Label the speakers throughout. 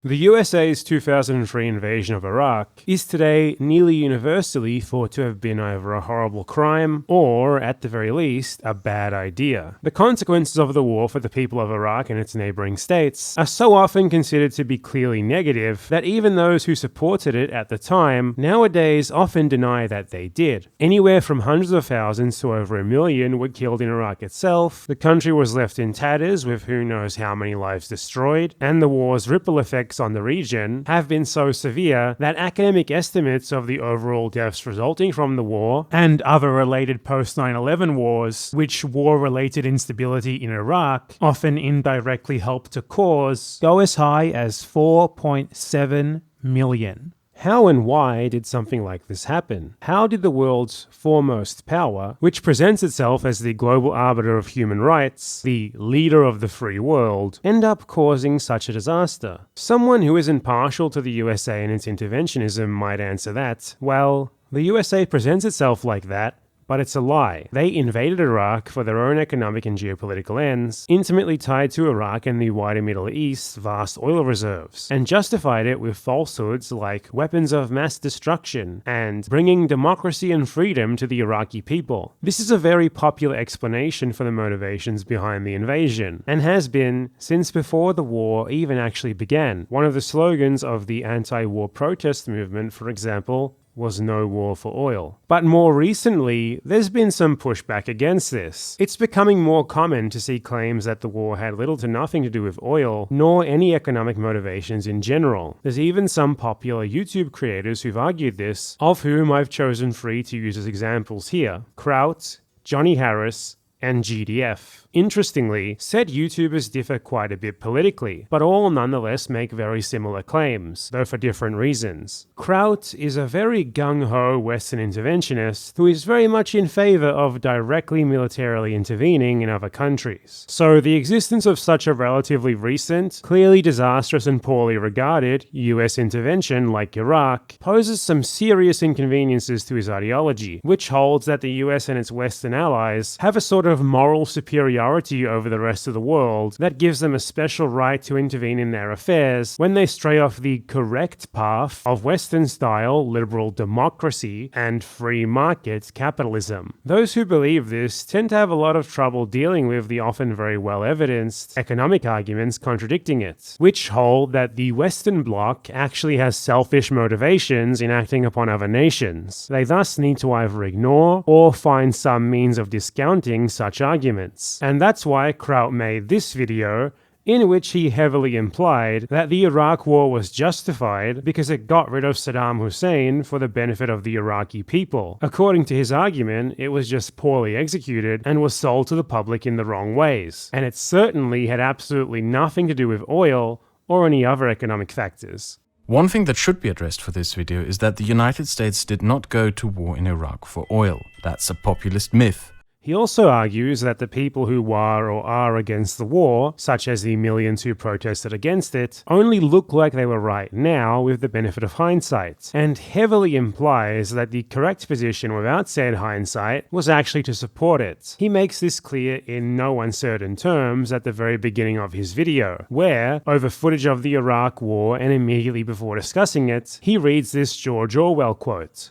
Speaker 1: The USA's 2003 invasion of Iraq is today nearly universally thought to have been either a horrible crime or, at the very least, a bad idea. The consequences of the war for the people of Iraq and its neighboring states are so often considered to be clearly negative that even those who supported it at the time nowadays often deny that they did. Anywhere from hundreds of thousands to over 1 million were killed in Iraq itself, the country was left in tatters with who knows how many lives destroyed, and the war's ripple effects on the region have been so severe that academic estimates of the overall deaths resulting from the war and other related post-9/11 wars, which war-related instability in Iraq often indirectly helped to cause, go as high as 4.7 million. How and why did something like this happen? How did the world's foremost power, which presents itself as the global arbiter of human rights, the leader of the free world, end up causing such a disaster? Someone who isn't partial to the USA and its interventionism might answer that, well, the USA presents itself like that, but it's a lie. They invaded Iraq for their own economic and geopolitical ends, intimately tied to Iraq and the wider Middle East's vast oil reserves, and justified it with falsehoods like weapons of mass destruction and bringing democracy and freedom to the Iraqi people. This is a very popular explanation for the motivations behind the invasion, and has been since before the war even actually began. One of the slogans of the anti-war protest movement, for example, was no war for oil. But more recently, there's been some pushback against this. It's becoming more common to see claims that the war had little to nothing to do with oil, nor any economic motivations in general. There's even some popular YouTube creators who've argued this, of whom I've chosen 3 to use as examples here: Kraut, Johnny Harris, and GDF. Interestingly, said YouTubers differ quite a bit politically, but all nonetheless make very similar claims, though for different reasons. Kraut is a very gung-ho Western interventionist who is very much in favor of directly militarily intervening in other countries. So the existence of such a relatively recent, clearly disastrous and poorly regarded US intervention like Iraq poses some serious inconveniences to his ideology, which holds that the US and its Western allies have a sort of moral superiority over the rest of the world that gives them a special right to intervene in their affairs when they stray off the correct path of Western-style liberal democracy and free market capitalism. Those who believe this tend to have a lot of trouble dealing with the often very well-evidenced economic arguments contradicting it, which hold that the Western bloc actually has selfish motivations in acting upon other nations. They thus need to either ignore or find some means of discounting such arguments. And that's why Kraut made this video, in which he heavily implied that the Iraq War was justified because it got rid of Saddam Hussein for the benefit of the Iraqi people. According to his argument, it was just poorly executed and was sold to the public in the wrong ways, and it certainly had absolutely nothing to do with oil or any other economic factors.
Speaker 2: One thing that should be addressed for this video is that the United States did not go to war in Iraq for oil. That's a populist myth.
Speaker 1: He also argues that the people who were or are against the war, such as the millions who protested against it, only look like they were right now with the benefit of hindsight, and heavily implies that the correct position without said hindsight was actually to support it. He makes this clear in no uncertain terms at the very beginning of his video, where, over footage of the Iraq War and immediately before discussing it, he reads this George Orwell quote: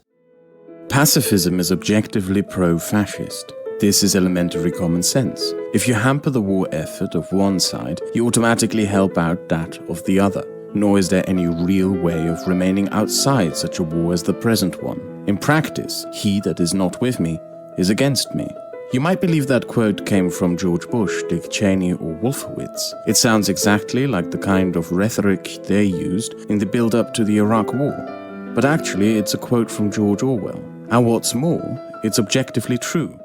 Speaker 3: "Pacifism is objectively pro-fascist. This is elementary common sense. If you hamper the war effort of one side, you automatically help out that of the other. Nor is there any real way of remaining outside such a war as the present one. In practice, he that is not with me is against me." You might believe that quote came from George Bush, Dick Cheney, or Wolfowitz. It sounds exactly like the kind of rhetoric they used in the build-up to the Iraq War. But actually, it's a quote from George Orwell. And what's more, it's objectively true.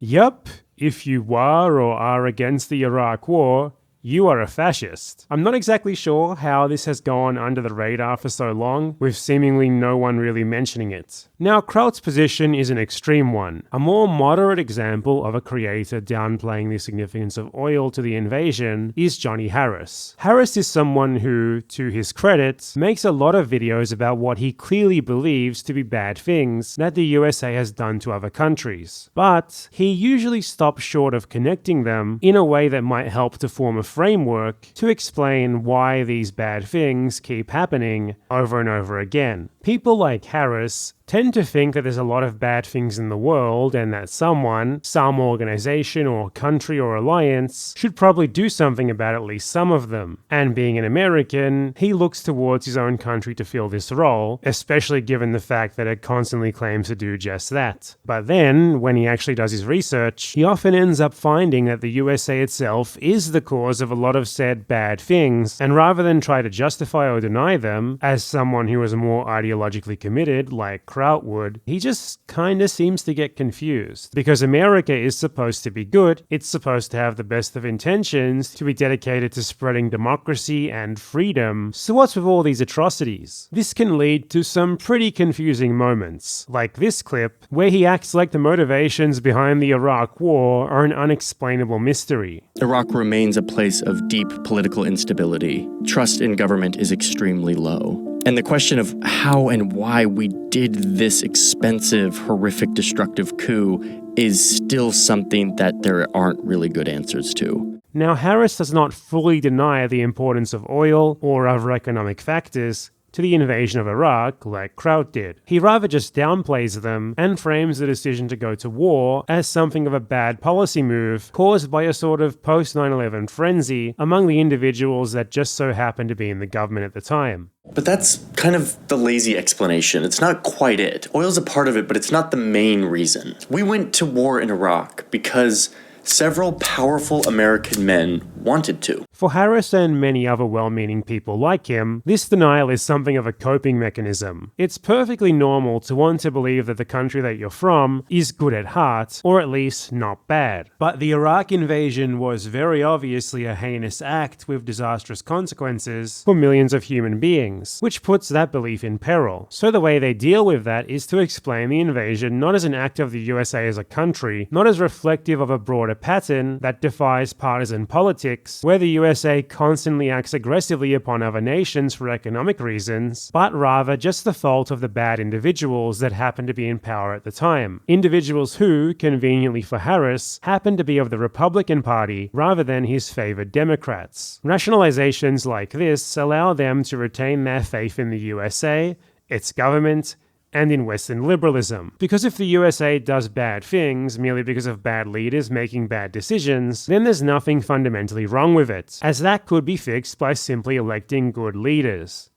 Speaker 1: Yup, if you were or are against the Iraq War, you are a fascist. I'm not exactly sure how this has gone under the radar for so long, with seemingly no one really mentioning it. Now, Kraut's position is an extreme one. A more moderate example of a creator downplaying the significance of oil to the invasion is Johnny Harris. Harris is someone who, to his credit, makes a lot of videos about what he clearly believes to be bad things that the USA has done to other countries. But he usually stops short of connecting them in a way that might help to form a framework to explain why these bad things keep happening over and over again. People like Harris tend to think that there's a lot of bad things in the world and that someone, some organization or country or alliance should probably do something about at least some of them. And being an American, he looks towards his own country to fill this role, especially given the fact that it constantly claims to do just that. But then, when he actually does his research, he often ends up finding that the USA itself is the cause of a lot of said bad things, and rather than try to justify or deny them, as someone who is more ideologically committed, like Kraut would, he just kinda seems to get confused. Because America is supposed to be good, it's supposed to have the best of intentions, to be dedicated to spreading democracy and freedom, so what's with all these atrocities? This can lead to some pretty confusing moments, like this clip, where he acts like the motivations behind the Iraq War are an unexplainable mystery.
Speaker 4: Iraq remains a place of deep political instability. Trust in government is extremely low. And the question of how and why we did this expensive, horrific, destructive coup is still something that there aren't really good answers to.
Speaker 1: Now, Harris does not fully deny the importance of oil or other economic factors to the invasion of Iraq like Kraut did. He rather just downplays them and frames the decision to go to war as something of a bad policy move caused by a sort of post-9/11 frenzy among the individuals that just so happened to be in the government at the time.
Speaker 4: But that's kind of the lazy explanation. It's not quite it. Oil's a part of it, but it's not the main reason. We went to war in Iraq because several powerful American men wanted to.
Speaker 1: For Harris and many other well-meaning people like him, this denial is something of a coping mechanism. It's perfectly normal to want to believe that the country that you're from is good at heart, or at least not bad. But the Iraq invasion was very obviously a heinous act with disastrous consequences for millions of human beings, which puts that belief in peril. So the way they deal with that is to explain the invasion not as an act of the USA as a country, not as reflective of a broader pattern that defies partisan politics, where the USA constantly acts aggressively upon other nations for economic reasons, but rather just the fault of the bad individuals that happen to be in power at the time. Individuals who, conveniently for Harris, happen to be of the Republican Party rather than his favored Democrats. Rationalizations like this allow them to retain their faith in the USA, its government, and in Western liberalism. Because if the USA does bad things merely because of bad leaders making bad decisions, then there's nothing fundamentally wrong with it, as that could be fixed by simply electing good leaders.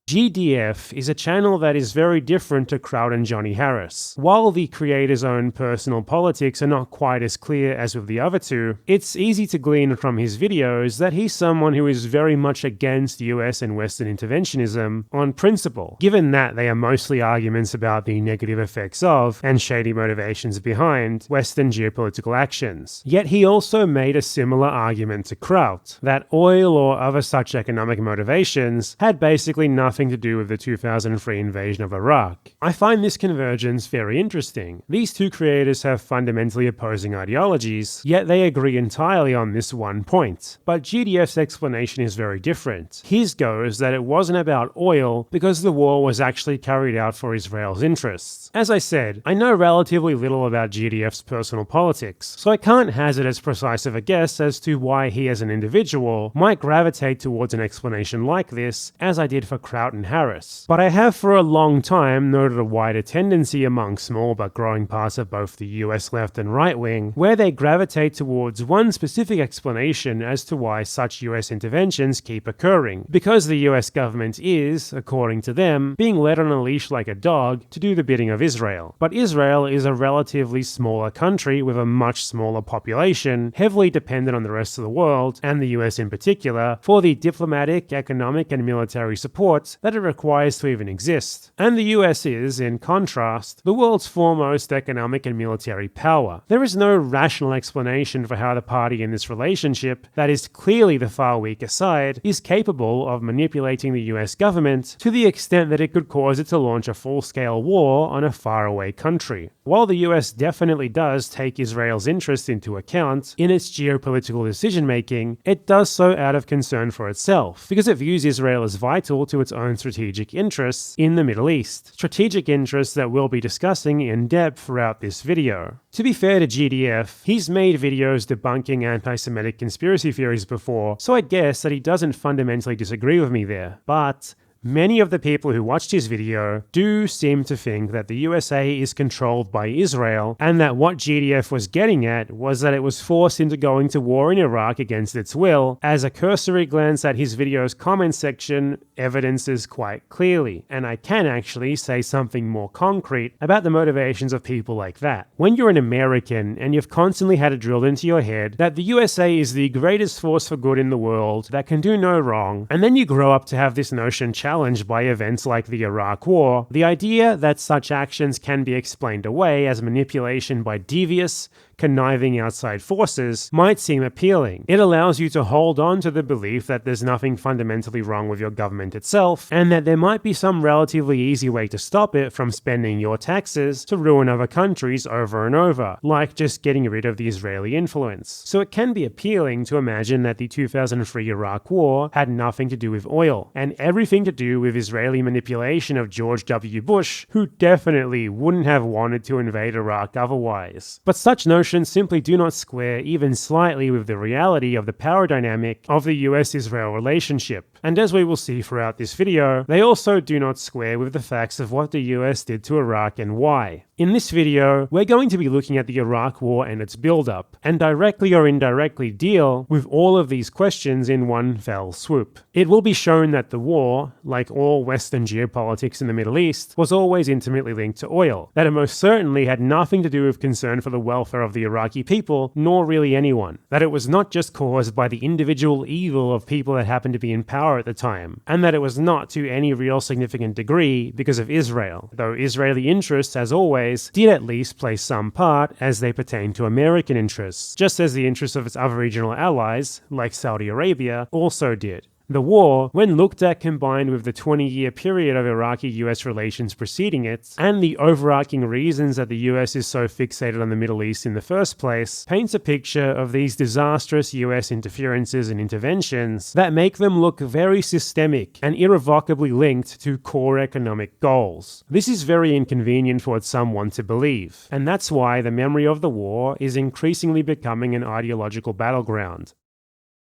Speaker 1: GDF is a channel that is very different to Kraut and Johnny Harris. While the creator's own personal politics are not quite as clear as with the other two, it's easy to glean from his videos that he's someone who is very much against US and Western interventionism on principle, given that they are mostly arguments about the negative effects of, and shady motivations behind, Western geopolitical actions. Yet he also made a similar argument to Kraut, that oil or other such economic motivations had basically nothing to do with the 2003 invasion of Iraq. I find this convergence very interesting. These two creators have fundamentally opposing ideologies, yet they agree entirely on this one point. But GDF's explanation is very different. His goes that it wasn't about oil because the war was actually carried out for Israel's interests. As I said, I know relatively little about GDF's personal politics, so I can't hazard as precise of a guess as to why he as an individual might gravitate towards an explanation like this as I did for Kraut and Harris. But I have for a long time noted a wider tendency among small but growing parts of both the US left and right wing, where they gravitate towards one specific explanation as to why such US interventions keep occurring. Because the US government is, according to them, being led on a leash like a dog to do the bidding of Israel. But Israel is a relatively smaller country with a much smaller population, heavily dependent on the rest of the world, and the US in particular, for the diplomatic, economic, and military support that it requires to even exist. And the US is, in contrast, the world's foremost economic and military power. There is no rational explanation for how the party in this relationship, that is clearly the far weaker side, is capable of manipulating the US government to the extent that it could cause it to launch a full-scale war on a faraway country. While the US definitely does take Israel's interest into account in its geopolitical decision-making, it does so out of concern for itself, because it views Israel as vital to its own strategic interests in the Middle East. Strategic interests that we'll be discussing in depth throughout this video. To be fair to GDF, he's made videos debunking anti-Semitic conspiracy theories before, so I'd guess that he doesn't fundamentally disagree with me there. But many of the people who watched his video do seem to think that the USA is controlled by Israel, and that what GDF was getting at was that it was forced into going to war in Iraq against its will, as a cursory glance at his video's comment section evidences quite clearly, and I can actually say something more concrete about the motivations of people like that. When you're an American and you've constantly had it drilled into your head that the USA is the greatest force for good in the world that can do no wrong, and then you grow up to have this notion challenged by events like the Iraq War, the idea that such actions can be explained away as manipulation by devious, conniving outside forces might seem appealing. It allows you to hold on to the belief that there's nothing fundamentally wrong with your government itself, and that there might be some relatively easy way to stop it from spending your taxes to ruin other countries over and over, like just getting rid of the Israeli influence. So it can be appealing to imagine that the 2003 Iraq War had nothing to do with oil, and everything to do with Israeli manipulation of George W. Bush, who definitely wouldn't have wanted to invade Iraq otherwise. But such notions simply do not square even slightly with the reality of the power dynamic of the US-Israel relationship. And as we will see throughout this video, they also do not square with the facts of what the US did to Iraq and why. In this video, we're going to be looking at the Iraq War and its build-up, and directly or indirectly deal with all of these questions in one fell swoop. It will be shown that the war, like all Western geopolitics in the Middle East, was always intimately linked to oil, that it most certainly had nothing to do with concern for the welfare of the Iraqi people, nor really anyone, that it was not just caused by the individual evil of people that happened to be in power at the time, and that it was not to any real significant degree because of Israel, though Israeli interests, as always, did at least play some part as they pertain to American interests, just as the interests of its other regional allies, like Saudi Arabia, also did. The war, when looked at combined with the 20-year period of Iraqi-US relations preceding it, and the overarching reasons that the US is so fixated on the Middle East in the first place, paints a picture of these disastrous US interferences and interventions that make them look very systemic and irrevocably linked to core economic goals. This is very inconvenient for someone to believe, and that's why the memory of the war is increasingly becoming an ideological battleground.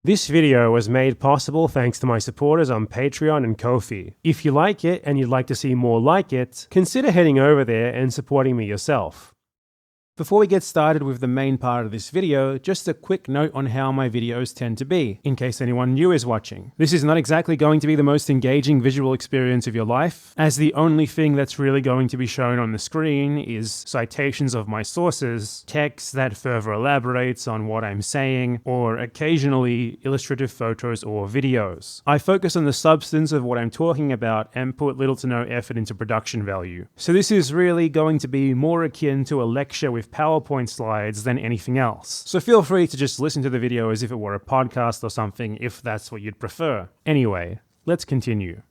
Speaker 1: This video was made possible thanks to my supporters on Patreon and Ko-fi. If you like it and you'd like to see more like it, consider heading over there and supporting me yourself. Before we get started with the main part of this video, just a quick note on how my videos tend to be, in case anyone new is watching. This is not exactly going to be the most engaging visual experience of your life, as the only thing that's really going to be shown on the screen is citations of my sources, text that further elaborates on what I'm saying, or occasionally illustrative photos or videos. I focus on the substance of what I'm talking about and put little to no effort into production value. So this is really going to be more akin to a lecture with PowerPoint slides than anything else. So feel free to just listen to the video as if it were a podcast or something if that's what you'd prefer. Anyway, let's continue.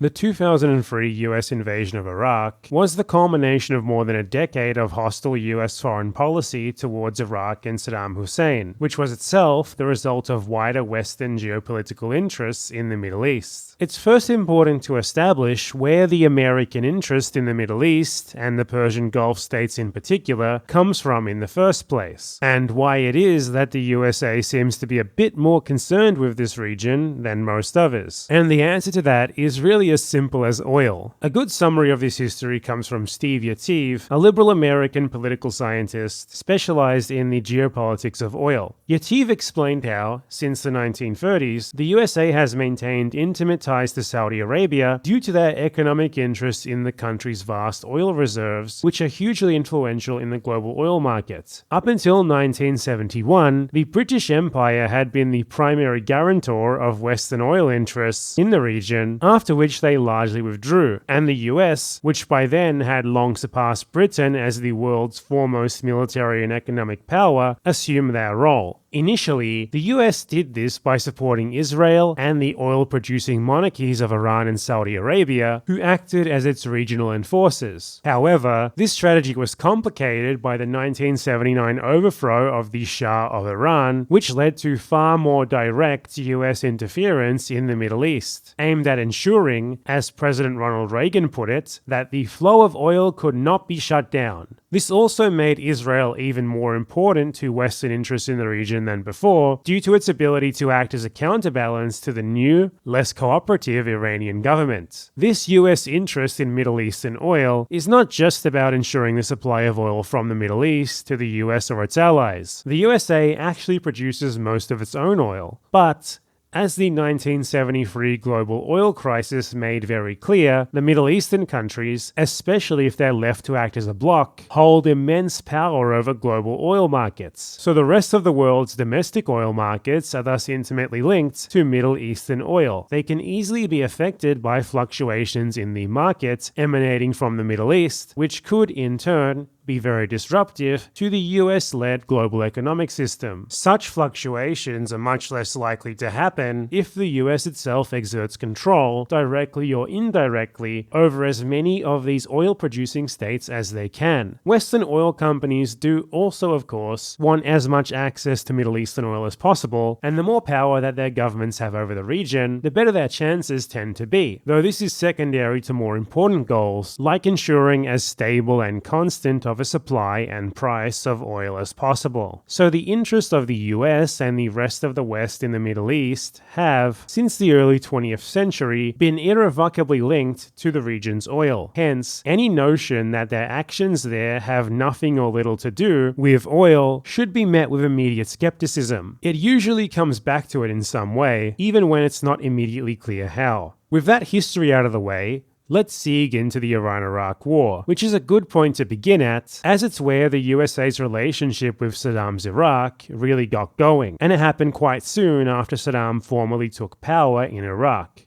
Speaker 1: The 2003 US invasion of Iraq was the culmination of more than a decade of hostile US foreign policy towards Iraq and Saddam Hussein, which was itself the result of wider Western geopolitical interests in the Middle East. It's first important to establish where the American interest in the Middle East, and the Persian Gulf states in particular, comes from in the first place, and why it is that the USA seems to be a bit more concerned with this region than most others. And the answer to that is really as simple as oil. A good summary of this history comes from Steve Yetiv, a liberal American political scientist specialized in the geopolitics of oil. Yetiv explained how, since the 1930s, the USA has maintained intimate ties to Saudi Arabia due to their economic interest in the country's vast oil reserves, which are hugely influential in the global oil market. Up until 1971, the British Empire had been the primary guarantor of Western oil interests in the region, after which they largely withdrew, and the US, which by then had long surpassed Britain as the world's foremost military and economic power, assumed their role. Initially, the US did this by supporting Israel and the oil-producing monarchies of Iran and Saudi Arabia, who acted as its regional enforcers. However, this strategy was complicated by the 1979 overthrow of the Shah of Iran, which led to far more direct US interference in the Middle East, aimed at ensuring, as President Ronald Reagan put it, that the flow of oil could not be shut down. This also made Israel even more important to Western interests in the region than before, due to its ability to act as a counterbalance to the new, less cooperative Iranian government. This US interest in Middle Eastern oil is not just about ensuring the supply of oil from the Middle East to the US or its allies. The USA actually produces most of its own oil, but as the 1973 global oil crisis made very clear, the Middle Eastern countries, especially if they're left to act as a bloc, hold immense power over global oil markets. So the rest of the world's domestic oil markets are thus intimately linked to Middle Eastern oil. They can easily be affected by fluctuations in the markets emanating from the Middle East, which could in turn be very disruptive to the US-led global economic system. Such fluctuations are much less likely to happen if the US itself exerts control, directly or indirectly, over as many of these oil-producing states as they can. Western oil companies do also, of course, want as much access to Middle Eastern oil as possible, and the more power that their governments have over the region, the better their chances tend to be, though this is secondary to more important goals, like ensuring as stable and constant of a supply and price of oil as possible. So the interest of the US and the rest of the West in the Middle East have, since the early 20th century, been irrevocably linked to the region's oil. Hence, any notion that their actions there have nothing or little to do with oil should be met with immediate skepticism. It usually comes back to it in some way, even when it's not immediately clear how. With that history out of the way, let's dig into the Iran-Iraq War, which is a good point to begin at, as it's where the USA's relationship with Saddam's Iraq really got going, and it happened quite soon after Saddam formally took power in Iraq.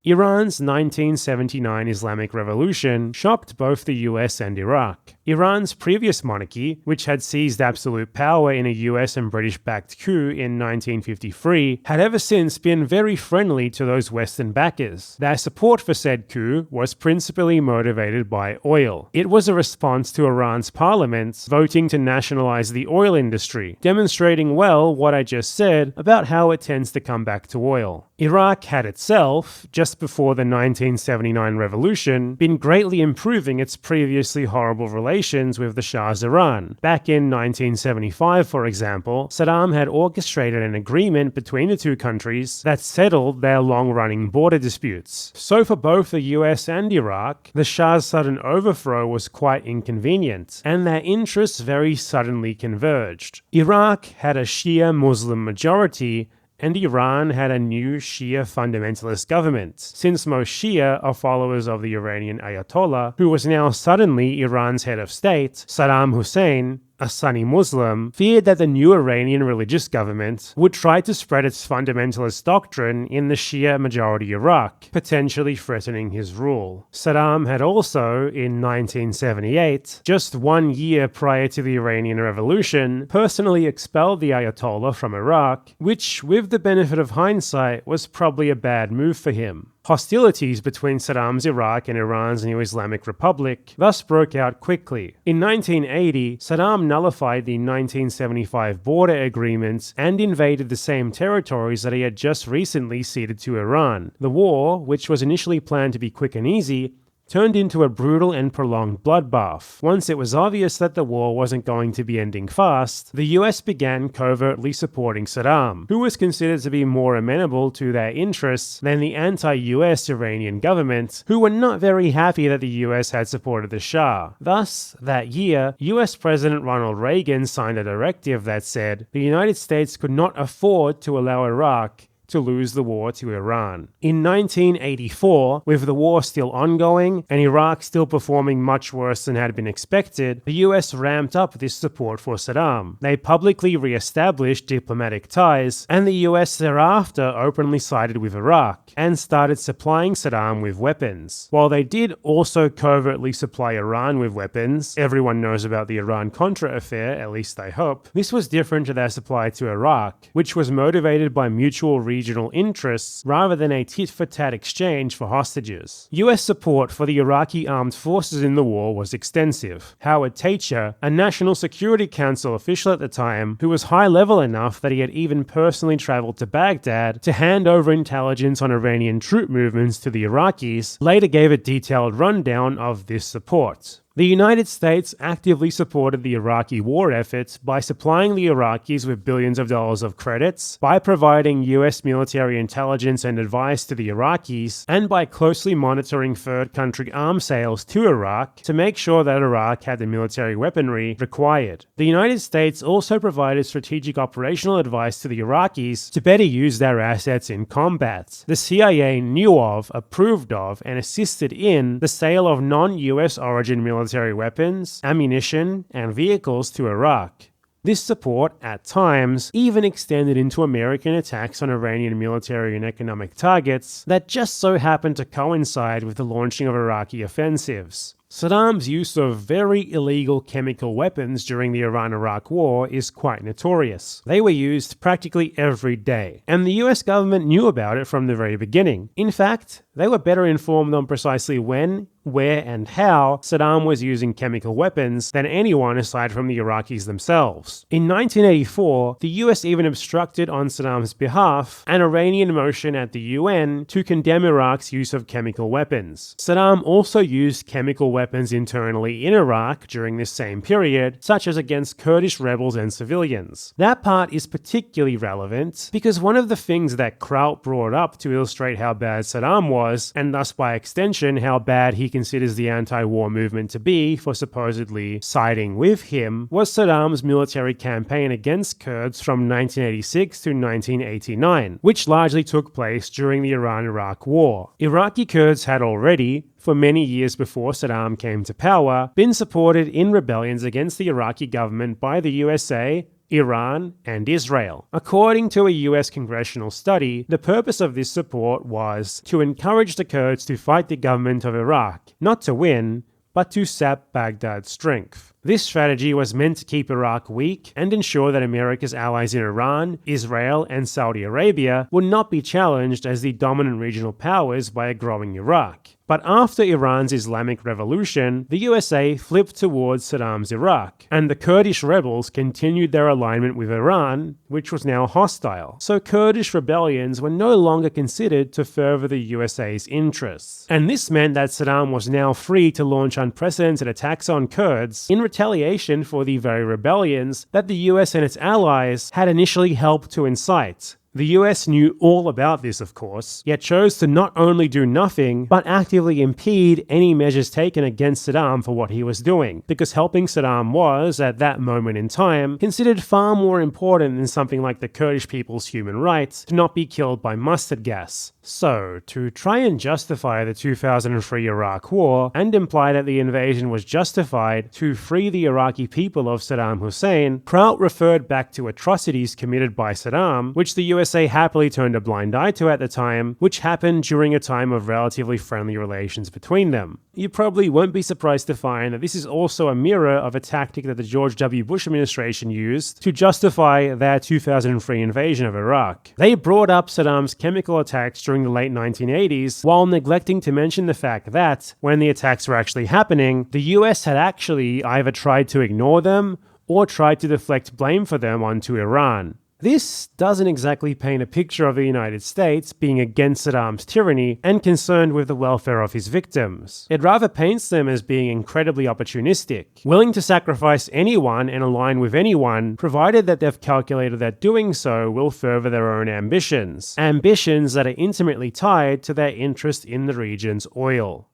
Speaker 1: Iran's 1979 Islamic Revolution shocked both the US and Iraq. Iran's previous monarchy, which had seized absolute power in a US and British-backed coup in 1953, had ever since been very friendly to those Western backers. Their support for said coup was principally motivated by oil. It was a response to Iran's parliament voting to nationalize the oil industry, demonstrating well what I just said about how it tends to come back to oil. Iraq had itself, just before the 1979 revolution, been greatly improving its previously horrible relations with the Shah's Iran. Back in 1975, for example, Saddam had orchestrated an agreement between the two countries that settled their long-running border disputes. So for both the US and Iraq, the Shah's sudden overthrow was quite inconvenient, and their interests very suddenly converged. Iraq had a Shia Muslim majority, and Iran had a new Shia fundamentalist government, since most Shia are followers of the Iranian Ayatollah, who was now suddenly Iran's head of state. Saddam Hussein, a Sunni Muslim, feared that the new Iranian religious government would try to spread its fundamentalist doctrine in the Shia-majority Iraq, potentially threatening his rule. Saddam had also, in 1978, just 1 year prior to the Iranian Revolution, personally expelled the Ayatollah from Iraq, which, with the benefit of hindsight, was probably a bad move for him. Hostilities between Saddam's Iraq and Iran's new Islamic Republic thus broke out quickly. In 1980, Saddam nullified the 1975 border agreements and invaded the same territories that he had just recently ceded to Iran. The war, which was initially planned to be quick and easy, turned into a brutal and prolonged bloodbath. Once it was obvious that the war wasn't going to be ending fast, the US began covertly supporting Saddam, who was considered to be more amenable to their interests than the anti-US Iranian government, who were not very happy that the US had supported the Shah. Thus, that year, US President Ronald Reagan signed a directive that said the United States could not afford to allow Iraq to lose the war to Iran. In 1984, with the war still ongoing and Iraq still performing much worse than had been expected, the US ramped up this support for Saddam. They publicly re-established diplomatic ties, and the US thereafter openly sided with Iraq and started supplying Saddam with weapons. While they did also covertly supply Iran with weapons, everyone knows about the Iran-Contra affair, at least I hope, this was different to their supply to Iraq, which was motivated by mutual regional interests rather than a tit-for-tat exchange for hostages. US support for the Iraqi armed forces in the war was extensive. Howard Tacher, a National Security Council official at the time, who was high-level enough that he had even personally traveled to Baghdad to hand over intelligence on Iranian troop movements to the Iraqis, later gave a detailed rundown of this support. The United States actively supported the Iraqi war effort by supplying the Iraqis with billions of dollars of credits, by providing US military intelligence and advice to the Iraqis, and by closely monitoring third country arms sales to Iraq to make sure that Iraq had the military weaponry required. The United States also provided strategic operational advice to the Iraqis to better use their assets in combat. The CIA knew of, approved of, and assisted in the sale of non-US origin military weapons, ammunition, and vehicles to Iraq. This support, at times, even extended into American attacks on Iranian military and economic targets that just so happened to coincide with the launching of Iraqi offensives. Saddam's use of very illegal chemical weapons during the Iran-Iraq War is quite notorious. They were used practically every day, and the US government knew about it from the very beginning. In fact, they were better informed on precisely when, where, and how Saddam was using chemical weapons than anyone aside from the Iraqis themselves. In 1984, the US even obstructed on Saddam's behalf an Iranian motion at the UN to condemn Iraq's use of chemical weapons. Saddam also used chemical weapons internally in Iraq during this same period, such as against Kurdish rebels and civilians. That part is particularly relevant because one of the things that Kraut brought up to illustrate how bad Saddam was, and thus by extension how bad he considers the anti-war movement to be for supposedly siding with him, was Saddam's military campaign against Kurds from 1986 to 1989, which largely took place during the Iran-Iraq War. Iraqi Kurds had already, for many years before Saddam came to power, been supported in rebellions against the Iraqi government by the USA, Iran, and Israel. According to a US congressional study, the purpose of this support was to encourage the Kurds to fight the government of Iraq, not to win, but to sap Baghdad's strength. This strategy was meant to keep Iraq weak and ensure that America's allies in Iran, Israel, and Saudi Arabia would not be challenged as the dominant regional powers by a growing Iraq. But after Iran's Islamic Revolution, the USA flipped towards Saddam's Iraq, and the Kurdish rebels continued their alignment with Iran, which was now hostile. So Kurdish rebellions were no longer considered to further the USA's interests. And this meant that Saddam was now free to launch unprecedented attacks on Kurds in retaliation for the very rebellions that the US and its allies had initially helped to incite. The US knew all about this, of course, yet chose to not only do nothing, but actively impede any measures taken against Saddam for what he was doing, because helping Saddam was, at that moment in time, considered far more important than something like the Kurdish people's human right to not be killed by mustard gas. So, to try and justify the 2003 Iraq War, and imply that the invasion was justified to free the Iraqi people of Saddam Hussein, Kraut referred back to atrocities committed by Saddam, which the USA happily turned a blind eye to at the time, which happened during a time of relatively friendly relations between them. You probably won't be surprised to find that this is also a mirror of a tactic that the George W. Bush administration used to justify their 2003 invasion of Iraq. They brought up Saddam's chemical attacks during the late 1980s, while neglecting to mention the fact that, when the attacks were actually happening, the US had actually either tried to ignore them or tried to deflect blame for them onto Iran. This doesn't exactly paint a picture of the United States being against Saddam's tyranny and concerned with the welfare of his victims. It rather paints them as being incredibly opportunistic, willing to sacrifice anyone and align with anyone, provided that they've calculated that doing so will further their own ambitions. Ambitions that are intimately tied to their interest in the region's oil.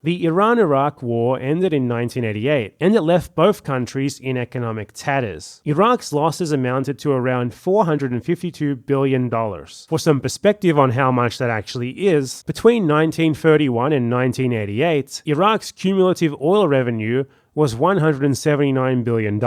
Speaker 1: The Iran-Iraq War ended in 1988, and it left both countries in economic tatters. Iraq's losses amounted to around $452 billion. For some perspective on how much that actually is, between 1931 and 1988, Iraq's cumulative oil revenue was $179 billion.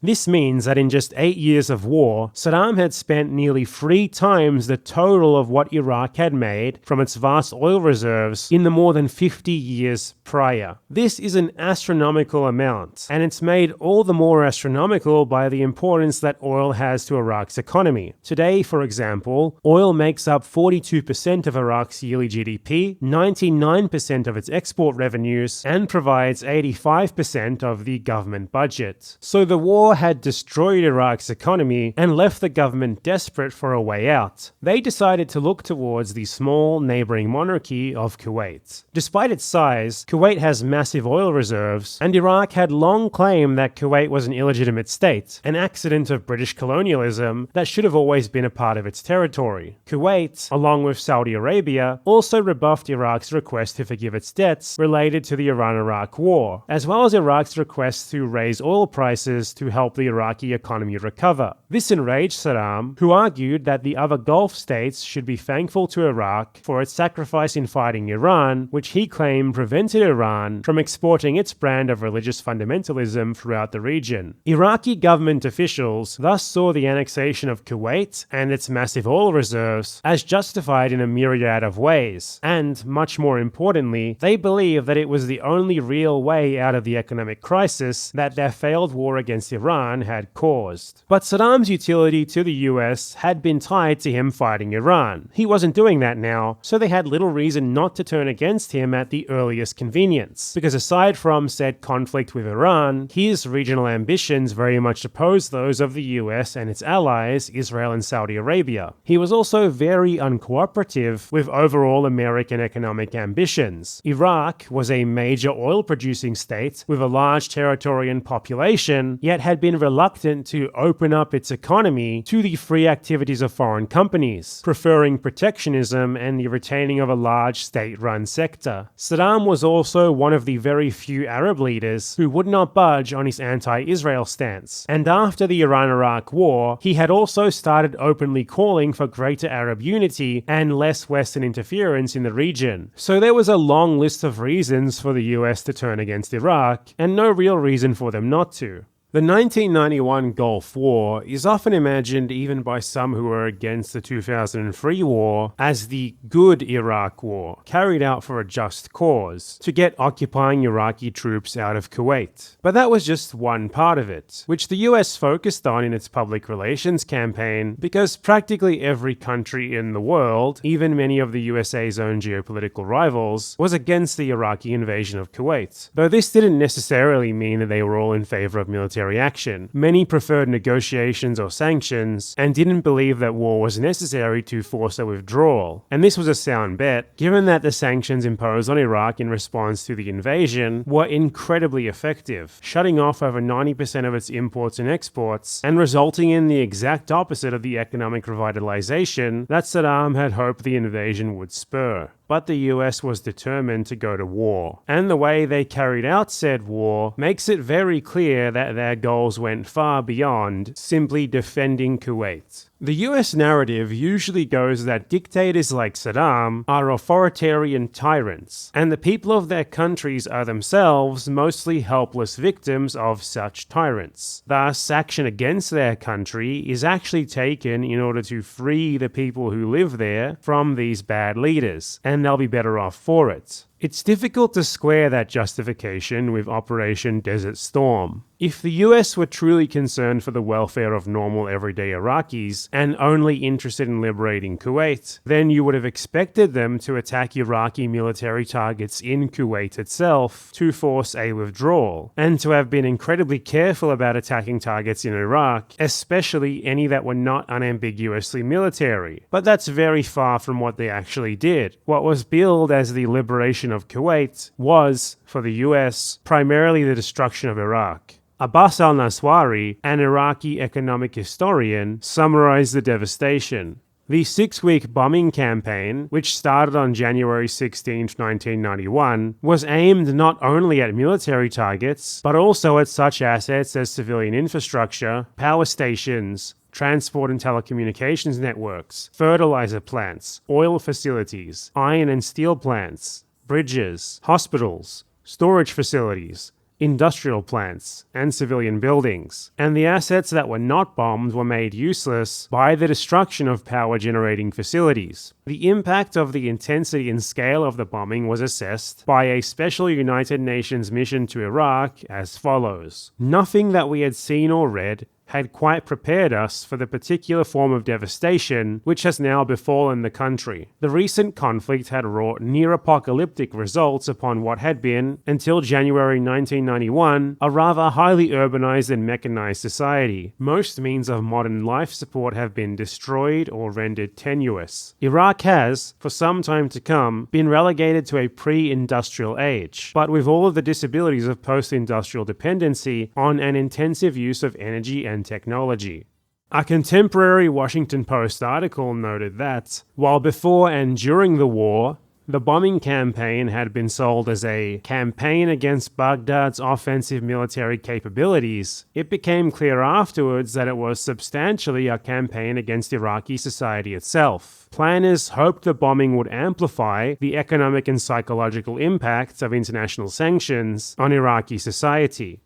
Speaker 1: This means that in just 8 years of war, Saddam had spent nearly 3 times the total of what Iraq had made from its vast oil reserves in the more than 50 years prior. This is an astronomical amount, and it's made all the more astronomical by the importance that oil has to Iraq's economy. Today, for example, oil makes up 42% of Iraq's yearly GDP, 99% of its export revenues, and provides 85% of the government budget. So the war had destroyed Iraq's economy and left the government desperate for a way out. They decided to look towards the small neighboring monarchy of Kuwait. Despite its size, Kuwait has massive oil reserves, and Iraq had long claimed that Kuwait was an illegitimate state, an accident of British colonialism that should have always been a part of its territory. Kuwait, along with Saudi Arabia, also rebuffed Iraq's request to forgive its debts related to the Iran-Iraq War, as well as Iraq's request to raise oil prices to help the Iraqi economy recover. This enraged Saddam, who argued that the other Gulf states should be thankful to Iraq for its sacrifice in fighting Iran, which he claimed prevented Iran from exporting its brand of religious fundamentalism throughout the region. Iraqi government officials thus saw the annexation of Kuwait and its massive oil reserves as justified in a myriad of ways, and, much more importantly, they believed that it was the only real way out of the economic crisis that their failed war against Iran had caused. But Saddam's utility to the US had been tied to him fighting Iran. He wasn't doing that now, so they had little reason not to turn against him at the earliest convenience, because aside from said conflict with Iran, his regional ambitions very much opposed those of the US and its allies, Israel and Saudi Arabia. He was also very uncooperative with overall American economic ambitions. Iraq was a major oil-producing state with a large territory and population, yet had been reluctant to open up its economy to the free activities of foreign companies, preferring protectionism and the retaining of a large state-run sector. Saddam was also one of the very few Arab leaders who would not budge on his anti-Israel stance, and after the Iran-Iraq War, he had also started openly calling for greater Arab unity and less Western interference in the region. So there was a long list of reasons for the US to turn against Iraq, and no real reason for them not to. The 1991 Gulf War is often imagined, even by some who are against the 2003 war, as the good Iraq War, carried out for a just cause, to get occupying Iraqi troops out of Kuwait. But that was just one part of it, which the US focused on in its public relations campaign, because practically every country in the world, even many of the USA's own geopolitical rivals, was against the Iraqi invasion of Kuwait. Though this didn't necessarily mean that they were all in favor of military action. Many preferred negotiations or sanctions, and didn't believe that war was necessary to force a withdrawal. And this was a sound bet, given that the sanctions imposed on Iraq in response to the invasion were incredibly effective, shutting off over 90% of its imports and exports, and resulting in the exact opposite of the economic revitalization that Saddam had hoped the invasion would spur. But the US was determined to go to war, and the way they carried out said war makes it very clear that their goals went far beyond simply defending Kuwait. The US narrative usually goes that dictators like Saddam are authoritarian tyrants, and the people of their countries are themselves mostly helpless victims of such tyrants. Thus, action against their country is actually taken in order to free the people who live there from these bad leaders, and they'll be better off for it. It's difficult to square that justification with Operation Desert Storm. If the US were truly concerned for the welfare of normal everyday Iraqis and only interested in liberating Kuwait, then you would have expected them to attack Iraqi military targets in Kuwait itself to force a withdrawal, and to have been incredibly careful about attacking targets in Iraq, especially any that were not unambiguously military. But that's very far from what they actually did. What was billed as the liberation of Kuwait was, for the US, primarily the destruction of Iraq. Abbas Alnaswari, an Iraqi economic historian, summarized the devastation. The 6-week bombing campaign, which started on January 16, 1991, was aimed not only at military targets, but also at such assets as civilian infrastructure, power stations, transport and telecommunications networks, fertilizer plants, oil facilities, iron and steel plants, bridges, hospitals, storage facilities, industrial plants, and civilian buildings. And the assets that were not bombed were made useless by the destruction of power-generating facilities. The impact of the intensity and scale of the bombing was assessed by a special United Nations mission to Iraq as follows. Nothing that we had seen or read had quite prepared us for the particular form of devastation which has now befallen the country. The recent conflict had wrought near-apocalyptic results upon what had been, until January 1991, a rather highly urbanized and mechanized society. Most means of modern life support have been destroyed or rendered tenuous. Iraq has, for some time to come, been relegated to a pre-industrial age, but with all of the disabilities of post-industrial dependency on an intensive use of energy and technology. A contemporary Washington Post article noted that, while before and during the war, the bombing campaign had been sold as a campaign against Baghdad's offensive military capabilities, it became clear afterwards that it was substantially a campaign against Iraqi society itself. Planners hoped the bombing would amplify the economic and psychological impacts of international sanctions on Iraqi society.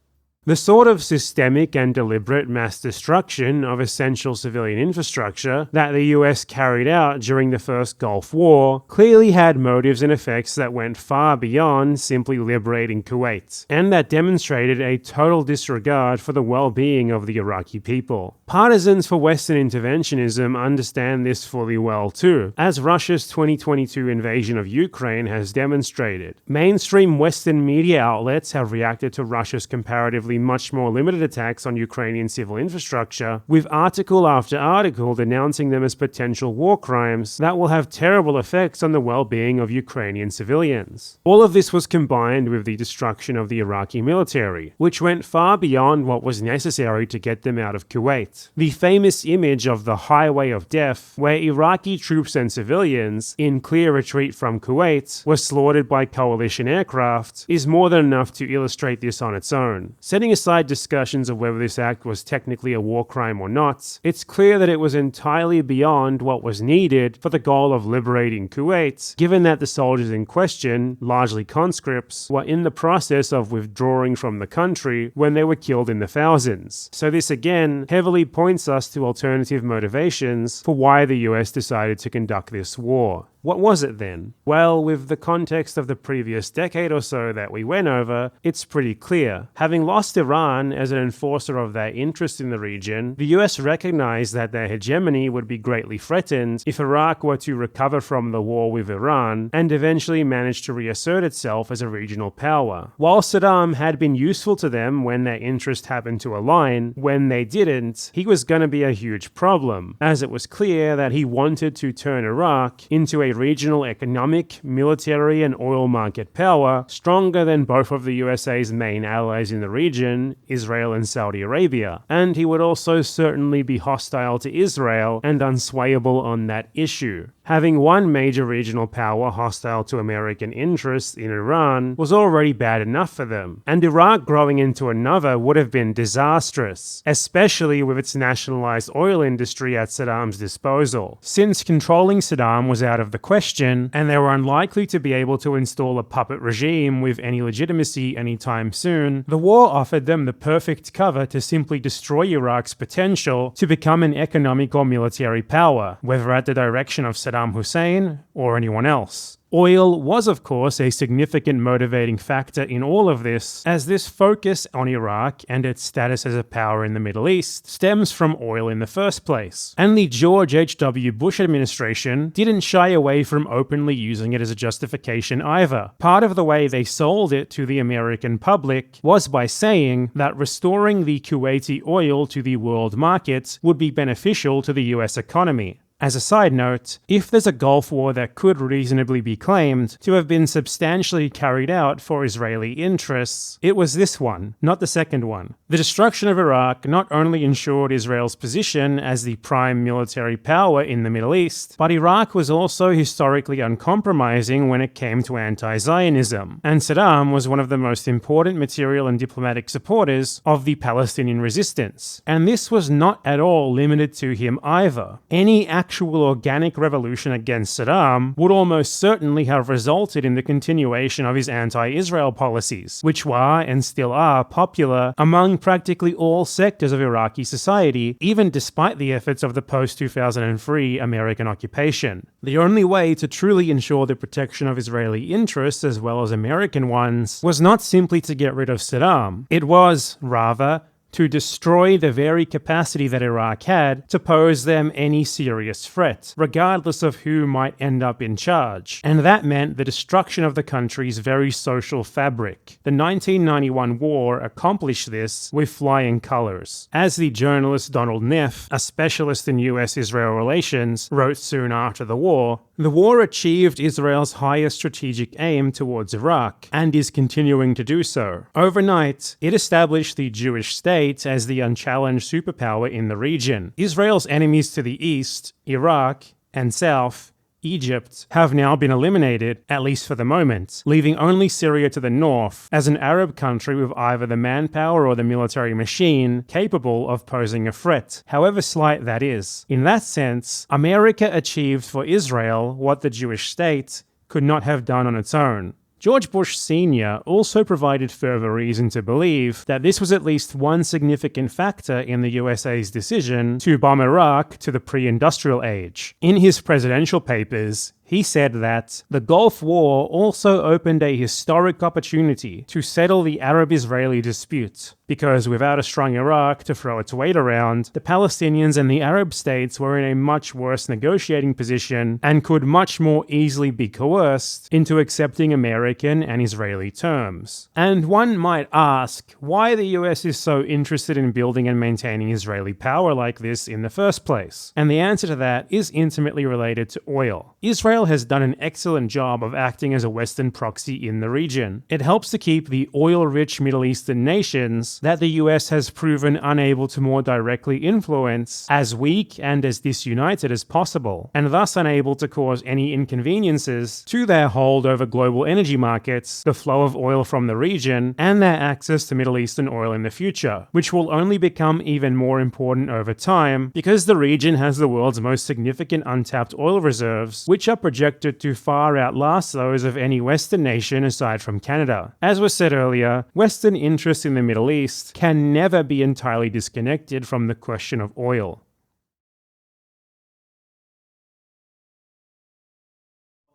Speaker 1: The sort of systemic and deliberate mass destruction of essential civilian infrastructure that the US carried out during the first Gulf War clearly had motives and effects that went far beyond simply liberating Kuwait, and that demonstrated a total disregard for the well-being of the Iraqi people. Partisans for Western interventionism understand this fully well too, as Russia's 2022 invasion of Ukraine has demonstrated. Mainstream Western media outlets have reacted to Russia's comparatively much more limited attacks on Ukrainian civil infrastructure, with article after article denouncing them as potential war crimes that will have terrible effects on the well-being of Ukrainian civilians. All of this was combined with the destruction of the Iraqi military, which went far beyond what was necessary to get them out of Kuwait. The famous image of the Highway of Death, where Iraqi troops and civilians, in clear retreat from Kuwait, were slaughtered by coalition aircraft, is more than enough to illustrate this on its own. Setting aside discussions of whether this act was technically a war crime or not, it's clear that it was entirely beyond what was needed for the goal of liberating Kuwait, given that the soldiers in question, largely conscripts, were in the process of withdrawing from the country when they were killed in the thousands. So this again heavily points us to alternative motivations for why the US decided to conduct this war. What was it then? Well, with the context of the previous decade or so that we went over, it's pretty clear. Having lost Iran as an enforcer of their interest in the region, the US recognized that their hegemony would be greatly threatened if Iraq were to recover from the war with Iran and eventually manage to reassert itself as a regional power. While Saddam had been useful to them when their interest happened to align, when they didn't, he was going to be a huge problem, as it was clear that he wanted to turn Iraq into a regional economic, military, and oil market power stronger than both of the USA's main allies in the region, Israel and Saudi Arabia, and he would also certainly be hostile to Israel and unswayable on that issue. Having one major regional power hostile to American interests in Iran was already bad enough for them, and Iraq growing into another would have been disastrous, especially with its nationalized oil industry at Saddam's disposal. Since controlling Saddam was out of the question, and they were unlikely to be able to install a puppet regime with any legitimacy anytime soon, the war offered them the perfect cover to simply destroy Iraq's potential to become an economic or military power, whether at the direction of Saddam Hussein or anyone else. Oil was, of course, a significant motivating factor in all of this, as this focus on Iraq and its status as a power in the Middle East stems from oil in the first place. And the George H.W. Bush administration didn't shy away from openly using it as a justification either. Part of the way they sold it to the American public was by saying that restoring the Kuwaiti oil to the world market would be beneficial to the US economy. As a side note, if there's a Gulf War that could reasonably be claimed to have been substantially carried out for Israeli interests, it was this one, not the second one. The destruction of Iraq not only ensured Israel's position as the prime military power in the Middle East, but Iraq was also historically uncompromising when it came to anti-Zionism, and Saddam was one of the most important material and diplomatic supporters of the Palestinian resistance. And this was not at all limited to him either. Any actual organic revolution against Saddam would almost certainly have resulted in the continuation of his anti-Israel policies, which were and still are popular among practically all sectors of Iraqi society, even despite the efforts of the post-2003 American occupation. The only way to truly ensure the protection of Israeli interests as well as American ones was not simply to get rid of Saddam. It was, rather, to destroy the very capacity that Iraq had to pose them any serious threat, regardless of who might end up in charge. And that meant the destruction of the country's very social fabric. The 1991 war accomplished this with flying colors. As the journalist Donald Neff, a specialist in US-Israel relations, wrote soon after the war achieved Israel's highest strategic aim towards Iraq, and is continuing to do so. Overnight, it established the Jewish state as the unchallenged superpower in the region. Israel's enemies to the east, Iraq, and south, Egypt, have now been eliminated, at least for the moment, leaving only Syria to the north as an Arab country with either the manpower or the military machine capable of posing a threat, however slight that is. In that sense, America achieved for Israel what the Jewish state could not have done on its own. George Bush Sr. also provided further reason to believe that this was at least one significant factor in the USA's decision to bomb Iraq to the pre-industrial age. In his presidential papers, he said that the Gulf War also opened a historic opportunity to settle the Arab-Israeli dispute, because without a strong Iraq to throw its weight around, the Palestinians and the Arab states were in a much worse negotiating position and could much more easily be coerced into accepting American and Israeli terms. And one might ask why the US is so interested in building and maintaining Israeli power like this in the first place. And the answer to that is intimately related to oil. Israel has done an excellent job of acting as a Western proxy in the region. It helps to keep the oil-rich Middle Eastern nations that the US has proven unable to more directly influence as weak and as disunited as possible, and thus unable to cause any inconveniences to their hold over global energy markets, the flow of oil from the region, and their access to Middle Eastern oil in the future, which will only become even more important over time because the region has the world's most significant untapped oil reserves, which are projected to far outlast those of any Western nation aside from Canada. As was said earlier, Western interests in the Middle East can never be entirely disconnected from the question of oil.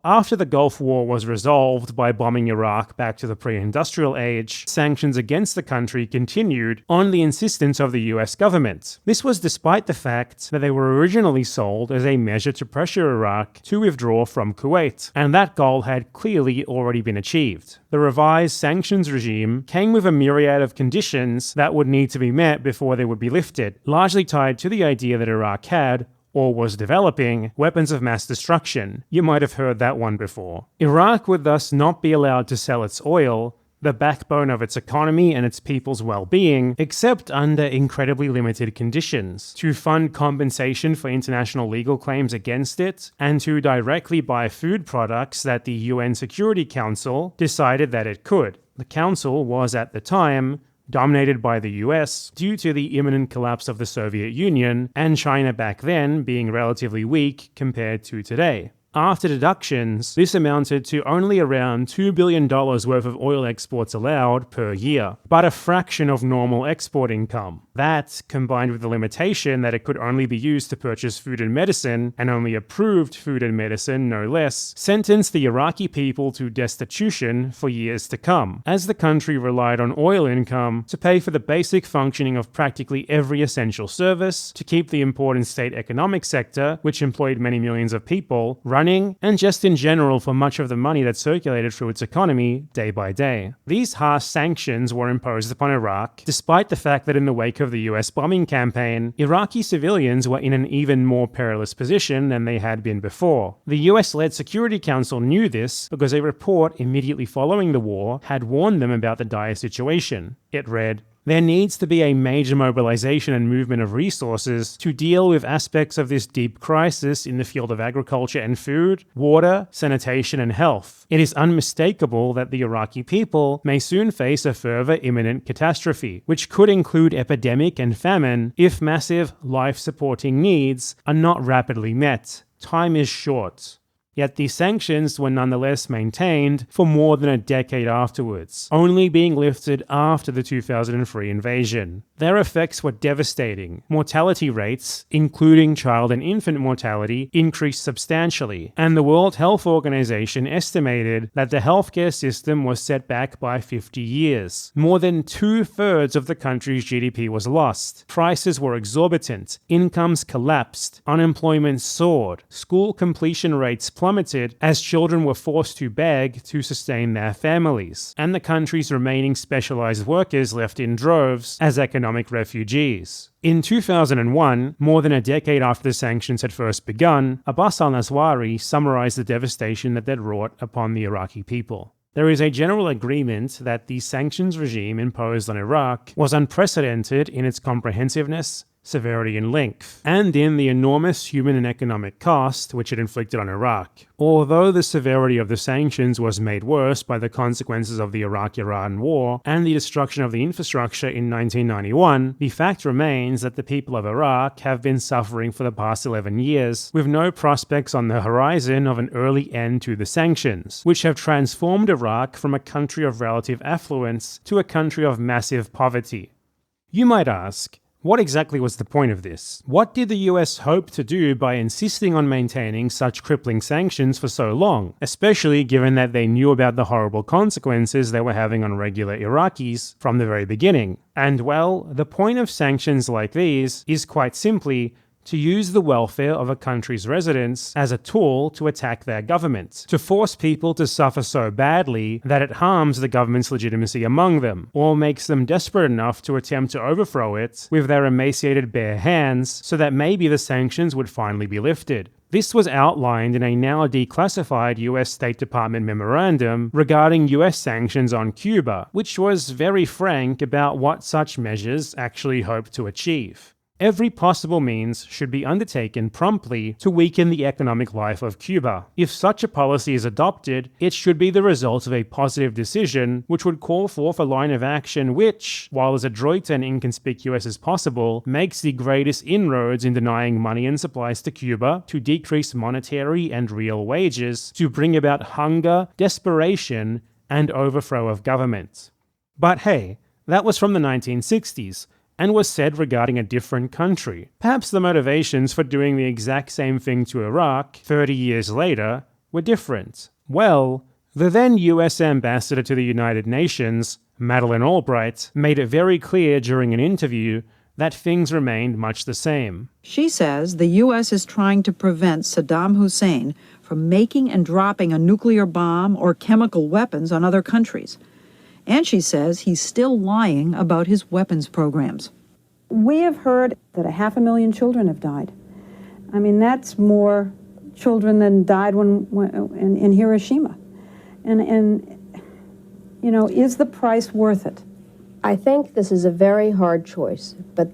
Speaker 1: After the Gulf War was resolved by bombing Iraq back to the pre-industrial age, sanctions against the country continued on the insistence of the US government. This was despite the fact that they were originally sold as a measure to pressure Iraq to withdraw from Kuwait, and that goal had clearly already been achieved. The revised sanctions regime came with a myriad of conditions that would need to be met before they would be lifted, largely tied to the idea that Iraq had, or was developing, weapons of mass destruction. You might have heard that one before. Iraq would thus not be allowed to sell its oil, the backbone of its economy and its people's well-being, except under incredibly limited conditions, to fund compensation for international legal claims against it, and to directly buy food products that the UN Security Council decided that it could. The Council was, at the time, dominated by the US due to the imminent collapse of the Soviet Union, and China back then being relatively weak compared to today. After deductions, this amounted to only around $2 billion worth of oil exports allowed per year, but a fraction of normal export income. That, combined with the limitation that it could only be used to purchase food and medicine, and only approved food and medicine no less, sentenced the Iraqi people to destitution for years to come, as the country relied on oil income to pay for the basic functioning of practically every essential service, to keep the important state economic sector, which employed many millions of people, running running, and just in general for much of the money that circulated through its economy day by day. These harsh sanctions were imposed upon Iraq, despite the fact that in the wake of the US bombing campaign, Iraqi civilians were in an even more perilous position than they had been before. The US-led Security Council knew this because a report immediately following the war had warned them about the dire situation. It read, "There needs to be a major mobilization and movement of resources to deal with aspects of this deep crisis in the field of agriculture and food, water, sanitation and health. It is unmistakable that the Iraqi people may soon face a further imminent catastrophe, which could include epidemic and famine if massive life-supporting needs are not rapidly met. Time is short." Yet these sanctions were nonetheless maintained for more than a decade afterwards, only being lifted after the 2003 invasion. Their effects were devastating. Mortality rates, including child and infant mortality, increased substantially, and the World Health Organization estimated that the healthcare system was set back by 50 years. More than 2/3 of the country's GDP was lost. Prices were exorbitant, incomes collapsed, unemployment soared, school completion rates plummeted as children were forced to beg to sustain their families, and the country's remaining specialized workers left in droves as economic refugees. In 2001, more than a decade after the sanctions had first begun, Abbas Alnaswari summarized the devastation that they'd wrought upon the Iraqi people. There is a general agreement that the sanctions regime imposed on Iraq was unprecedented in its comprehensiveness, severity and length, and in the enormous human and economic cost which it inflicted on Iraq. Although the severity of the sanctions was made worse by the consequences of the Iraq-Iran war and the destruction of the infrastructure in 1991, the fact remains that the people of Iraq have been suffering for the past 11 years, with no prospects on the horizon of an early end to the sanctions, which have transformed Iraq from a country of relative affluence to a country of massive poverty. You might ask, what exactly was the point of this? What did the US hope to do by insisting on maintaining such crippling sanctions for so long, especially given that they knew about the horrible consequences they were having on regular Iraqis from the very beginning? And well, the point of sanctions like these is quite simply to use the welfare of a country's residents as a tool to attack their government, to force people to suffer so badly that it harms the government's legitimacy among them, or makes them desperate enough to attempt to overthrow it with their emaciated bare hands so that maybe the sanctions would finally be lifted. This was outlined in a now declassified US State Department memorandum regarding US sanctions on Cuba, which was very frank about what such measures actually hoped to achieve. Every possible means should be undertaken promptly to weaken the economic life of Cuba. If such a policy is adopted, it should be the result of a positive decision which would call forth a line of action which, while as adroit and inconspicuous as possible, makes the greatest inroads in denying money and supplies to Cuba, to decrease monetary and real wages, to bring about hunger, desperation, and overthrow of government. But hey, that was from the 1960s. And was said regarding a different country. Perhaps the motivations for doing the exact same thing to Iraq 30 years later were different. Well, the then US ambassador to the United Nations, Madeleine Albright, made it very clear during an interview that things remained much the same.
Speaker 5: She says the U.S. is trying to prevent Saddam Hussein from making and dropping a nuclear bomb or chemical weapons on other countries. And she says he's still lying about his weapons programs.
Speaker 6: We have heard that 500,000 children have died. I mean, that's more children than died in Hiroshima. And you know, is the price worth it?
Speaker 7: I think this is a very hard choice, but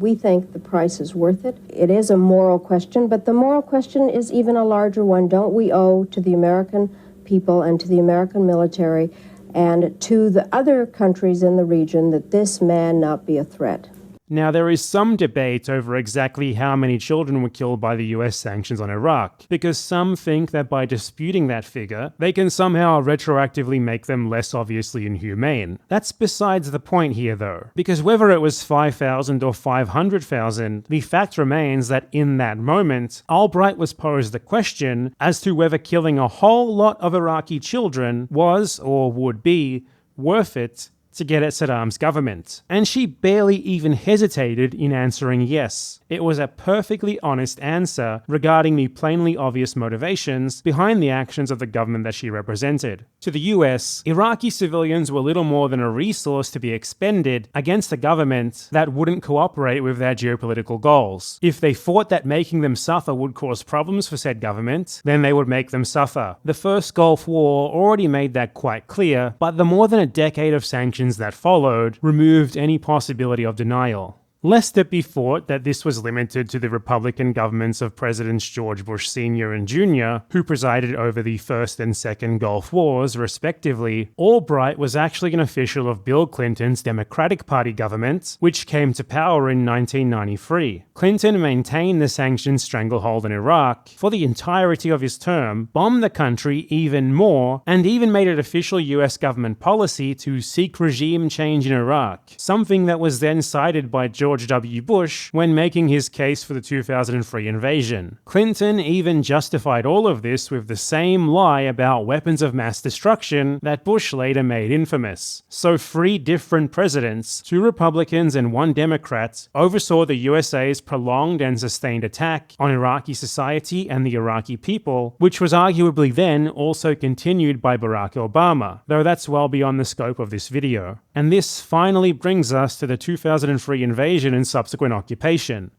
Speaker 7: we think the price is worth it. It is a moral question, but the moral question is even a larger one. Don't we owe to the American people and to the American military and to the other countries in the region that this man not be a threat?
Speaker 1: Now, there is some debate over exactly how many children were killed by the US sanctions on Iraq, because some think that by disputing that figure, they can somehow retroactively make them less obviously inhumane. That's besides the point here though, because whether it was 5,000 or 500,000, the fact remains that in that moment, Albright was posed the question as to whether killing a whole lot of Iraqi children was, or would be, worth it to get at Saddam's government, and she barely even hesitated in answering yes. It was a perfectly honest answer regarding the plainly obvious motivations behind the actions of the government that she represented. To the US, Iraqi civilians were little more than a resource to be expended against a government that wouldn't cooperate with their geopolitical goals. If they thought that making them suffer would cause problems for said government, then they would make them suffer. The first Gulf War already made that quite clear, but the more than a decade of sanctions that followed removed any possibility of denial. Lest it be thought that this was limited to the Republican governments of Presidents George Bush Sr. and Jr., who presided over the First and Second Gulf Wars, respectively, Albright was actually an official of Bill Clinton's Democratic Party government, which came to power in 1993. Clinton maintained the sanctions stranglehold in Iraq for the entirety of his term, bombed the country even more, and even made it official US government policy to seek regime change in Iraq, something that was then cited by George W. Bush when making his case for the 2003 invasion. Clinton even justified all of this with the same lie about weapons of mass destruction that Bush later made infamous. So 3 different presidents, 2 Republicans and 1 Democrat, oversaw the USA's prolonged and sustained attack on Iraqi society and the Iraqi people, which was arguably then also continued by Barack Obama, though that's well beyond the scope of this video. And this finally brings us to the 2003 invasion and subsequent occupation.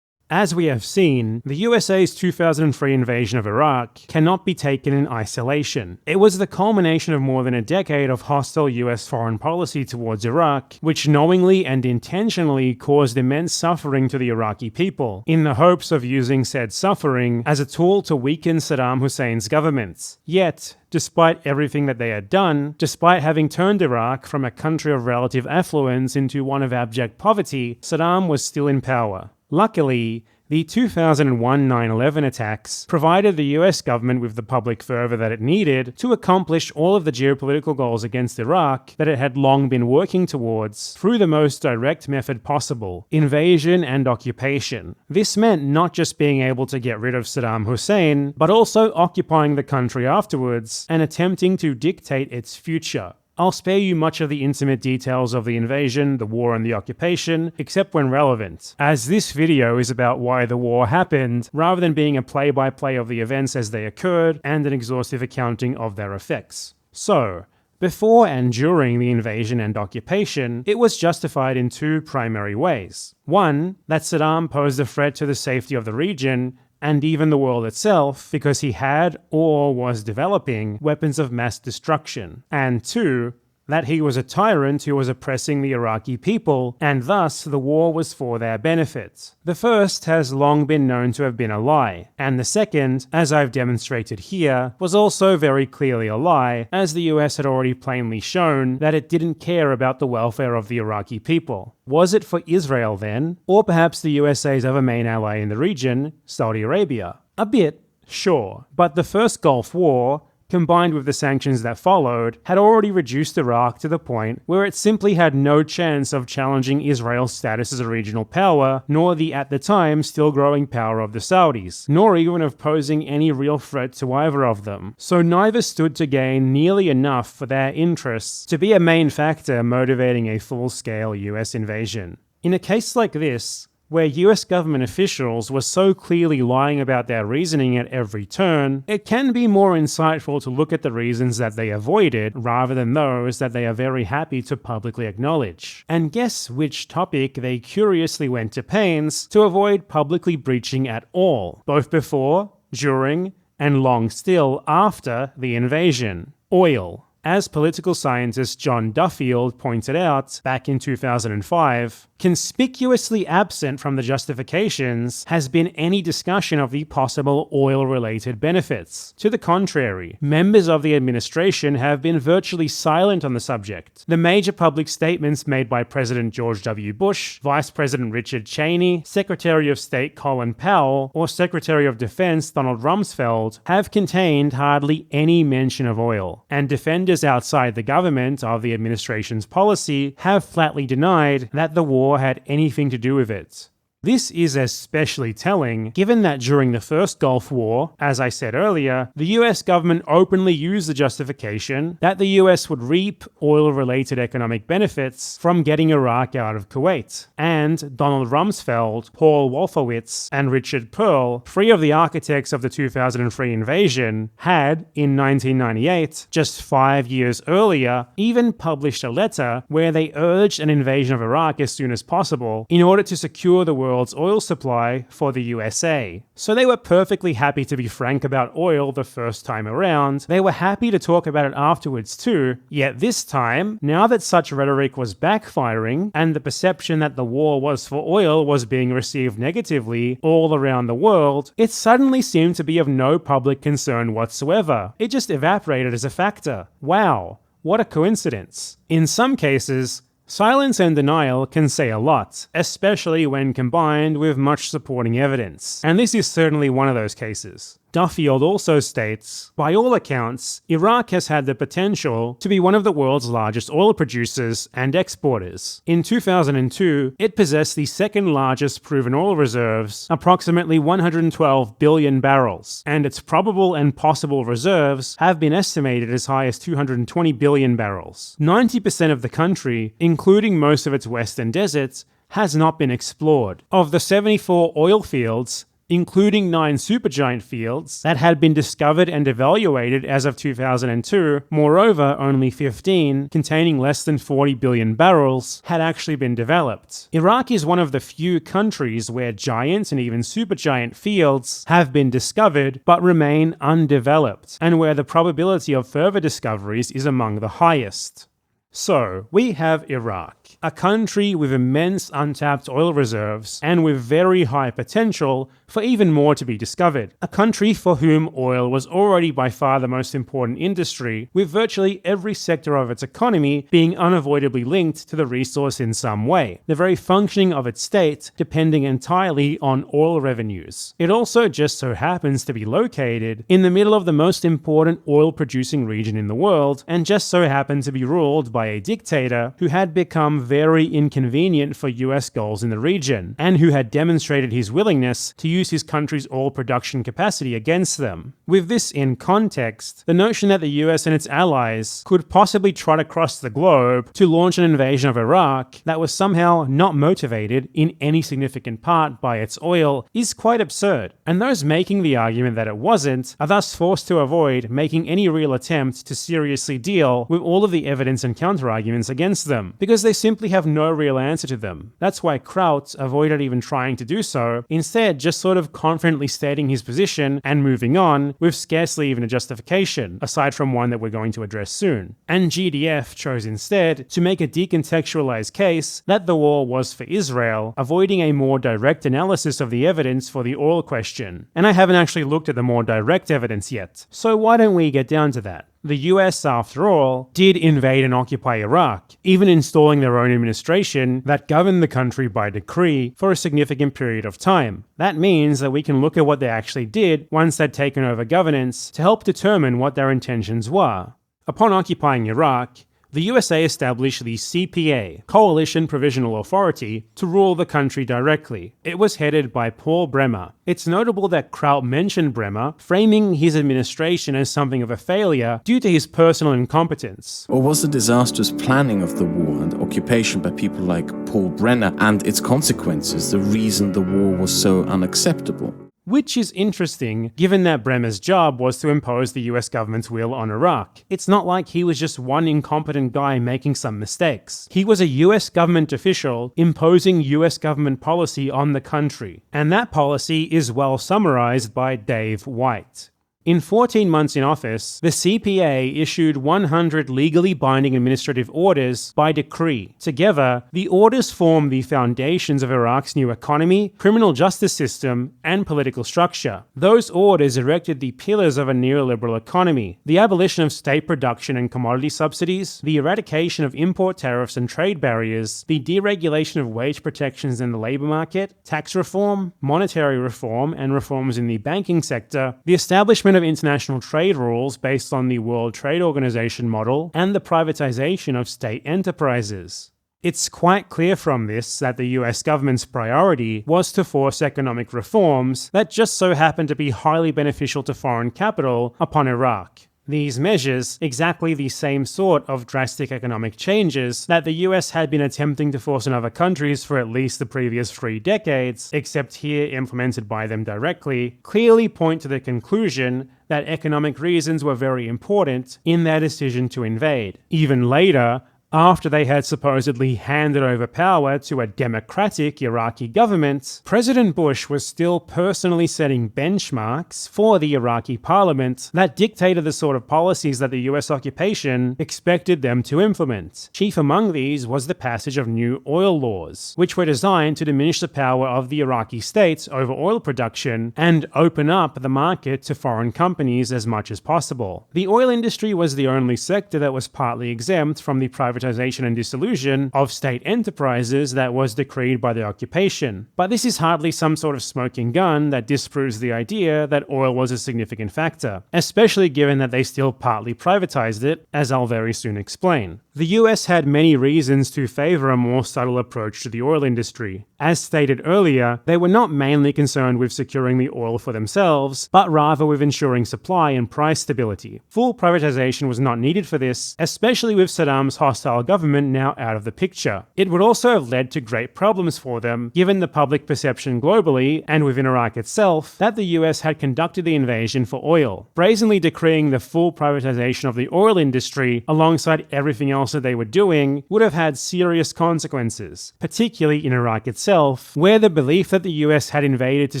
Speaker 1: As we have seen, the USA's 2003 invasion of Iraq cannot be taken in isolation. It was the culmination of more than a decade of hostile US foreign policy towards Iraq, which knowingly and intentionally caused immense suffering to the Iraqi people, in the hopes of using said suffering as a tool to weaken Saddam Hussein's government. Yet, despite everything that they had done, despite having turned Iraq from a country of relative affluence into one of abject poverty, Saddam was still in power. Luckily, the 2001 9/11 attacks provided the US government with the public fervor that it needed to accomplish all of the geopolitical goals against Iraq that it had long been working towards through the most direct method possible: invasion and occupation. This meant not just being able to get rid of Saddam Hussein, but also occupying the country afterwards and attempting to dictate its future. I'll spare you much of the intimate details of the invasion, the war, and the occupation, except when relevant, as this video is about why the war happened, rather than being a play-by-play of the events as they occurred and an exhaustive accounting of their effects. So, before and during the invasion and occupation, it was justified in 2 primary ways. One, that Saddam posed a threat to the safety of the region, and even the world itself, because he had or was developing weapons of mass destruction. And 2, that he was a tyrant who was oppressing the Iraqi people, and thus the war was for their benefit. The first has long been known to have been a lie, and the second, as I've demonstrated here, was also very clearly a lie, as the US had already plainly shown that it didn't care about the welfare of the Iraqi people. Was it for Israel then, or perhaps the USA's other main ally in the region, Saudi Arabia? A bit, sure, but the first Gulf War, combined with the sanctions that followed, had already reduced Iraq to the point where it simply had no chance of challenging Israel's status as a regional power, nor the at the time still growing power of the Saudis, nor even of posing any real threat to either of them. So neither stood to gain nearly enough for their interests to be a main factor motivating a full-scale US invasion. In a case like this, where US government officials were so clearly lying about their reasoning at every turn, it can be more insightful to look at the reasons that they avoided rather than those that they are very happy to publicly acknowledge. And guess which topic they curiously went to pains to avoid publicly breaching at all, both before, during, and long still after the invasion: oil. As political scientist John Duffield pointed out back in 2005, conspicuously absent from the justifications has been any discussion of the possible oil-related benefits. To the contrary, members of the administration have been virtually silent on the subject. The major public statements made by President George W. Bush, Vice President Richard Cheney, Secretary of State Colin Powell, or Secretary of Defense Donald Rumsfeld have contained hardly any mention of oil, and defenders outside the government of the administration's policy have flatly denied that the war had anything to do with it. This is especially telling given that during the first Gulf War, as I said earlier, the US government openly used the justification that the US would reap oil-related economic benefits from getting Iraq out of Kuwait. And Donald Rumsfeld, Paul Wolfowitz, and Richard Pearl, three of the architects of the 2003 invasion, had, in 1998, just 5 years earlier, even published a letter where they urged an invasion of Iraq as soon as possible in order to secure the world's oil supply for the USA. So they were perfectly happy to be frank about oil the first time around. They were happy to talk about it afterwards too, yet this time, now that such rhetoric was backfiring and the perception that the war was for oil was being received negatively all around the world, it suddenly seemed to be of no public concern whatsoever. It just evaporated as a factor. Wow, what a coincidence. In some cases, silence and denial can say a lot, especially when combined with much supporting evidence, and this is certainly one of those cases. Duffield also states, by all accounts, Iraq has had the potential to be one of the world's largest oil producers and exporters. In 2002, it possessed the second largest proven oil reserves, approximately 112 billion barrels, and its probable and possible reserves have been estimated as high as 220 billion barrels. 90% of the country, including most of its western deserts, has not been explored. Of the 74 oil fields, including 9 supergiant fields that had been discovered and evaluated as of 2002, moreover, only 15, containing less than 40 billion barrels, had actually been developed. Iraq is one of the few countries where giant and even supergiant fields have been discovered but remain undeveloped, and where the probability of further discoveries is among the highest. So, we have Iraq, a country with immense untapped oil reserves and with very high potential for even more to be discovered. A country for whom oil was already by far the most important industry, with virtually every sector of its economy being unavoidably linked to the resource in some way, the very functioning of its state depending entirely on oil revenues. It also just so happens to be located in the middle of the most important oil-producing region in the world, and just so happened to be ruled by a dictator who had become very inconvenient for US goals in the region, and who had demonstrated his willingness to use his country's oil production capacity against them. With this in context, the notion that the US and its allies could possibly trot across the globe to launch an invasion of Iraq that was somehow not motivated in any significant part by its oil is quite absurd, and those making the argument that it wasn't are thus forced to avoid making any real attempt to seriously deal with all of the evidence and counter-arguments against them, because they simply have no real answer to them. That's why Kraut avoided even trying to do so, instead just sort of confidently stating his position and moving on with scarcely even a justification, aside from one that we're going to address soon. And GDF chose instead to make a decontextualized case that the war was for Israel, avoiding a more direct analysis of the evidence for the oil question. And I haven't actually looked at the more direct evidence yet, so why don't we get down to that? The US, after all, did invade and occupy Iraq, even installing their own administration that governed the country by decree for a significant period of time. That means that we can look at what they actually did once they'd taken over governance to help determine what their intentions were. Upon occupying Iraq, the USA established the CPA, Coalition Provisional Authority, to rule the country directly. It was headed by Paul Bremer. It's notable that Kraut mentioned Bremer, framing his administration as something of a failure due to his personal incompetence.
Speaker 3: Or was the disastrous planning of the war and occupation by people like Paul Bremer and its consequences the reason the war was so unacceptable?
Speaker 1: Which is interesting, given that Bremer's job was to impose the US government's will on Iraq. It's not like he was just one incompetent guy making some mistakes. He was a US government official imposing US government policy on the country, and that policy is well summarized by Dave White. In 14 months in office, the CPA issued 100 legally binding administrative orders by decree. Together, the orders form the foundations of Iraq's new economy, criminal justice system, and political structure. Those orders erected the pillars of a neoliberal economy: the abolition of state production and commodity subsidies, the eradication of import tariffs and trade barriers, the deregulation of wage protections in the labor market, tax reform, monetary reform, and reforms in the banking sector, the establishment of international trade rules based on the World Trade Organization model, and the privatization of state enterprises. It's quite clear from this that the US government's priority was to force economic reforms that just so happened to be highly beneficial to foreign capital upon Iraq. These measures, exactly the same sort of drastic economic changes that the US had been attempting to force on other countries for at least the previous 3 decades, except here implemented by them directly, clearly point to the conclusion that economic reasons were very important in their decision to invade. Even later, after they had supposedly handed over power to a democratic Iraqi government, President Bush was still personally setting benchmarks for the Iraqi parliament that dictated the sort of policies that the US occupation expected them to implement. Chief among these was the passage of new oil laws, which were designed to diminish the power of the Iraqi state over oil production and open up the market to foreign companies as much as possible. The oil industry was the only sector that was partly exempt from the privatization and dissolution of state enterprises that was decreed by the occupation. But this is hardly some sort of smoking gun that disproves the idea that oil was a significant factor, especially given that they still partly privatized it, as I'll very soon explain. The US had many reasons to favor a more subtle approach to the oil industry. As stated earlier, they were not mainly concerned with securing the oil for themselves, but rather with ensuring supply and price stability. Full privatization was not needed for this, especially with Saddam's hostile government now out of the picture. It would also have led to great problems for them, given the public perception globally and within Iraq itself that the US had conducted the invasion for oil. Brazenly decreeing the full privatization of the oil industry alongside everything else that they were doing would have had serious consequences, particularly in Iraq itself, where the belief that the US had invaded to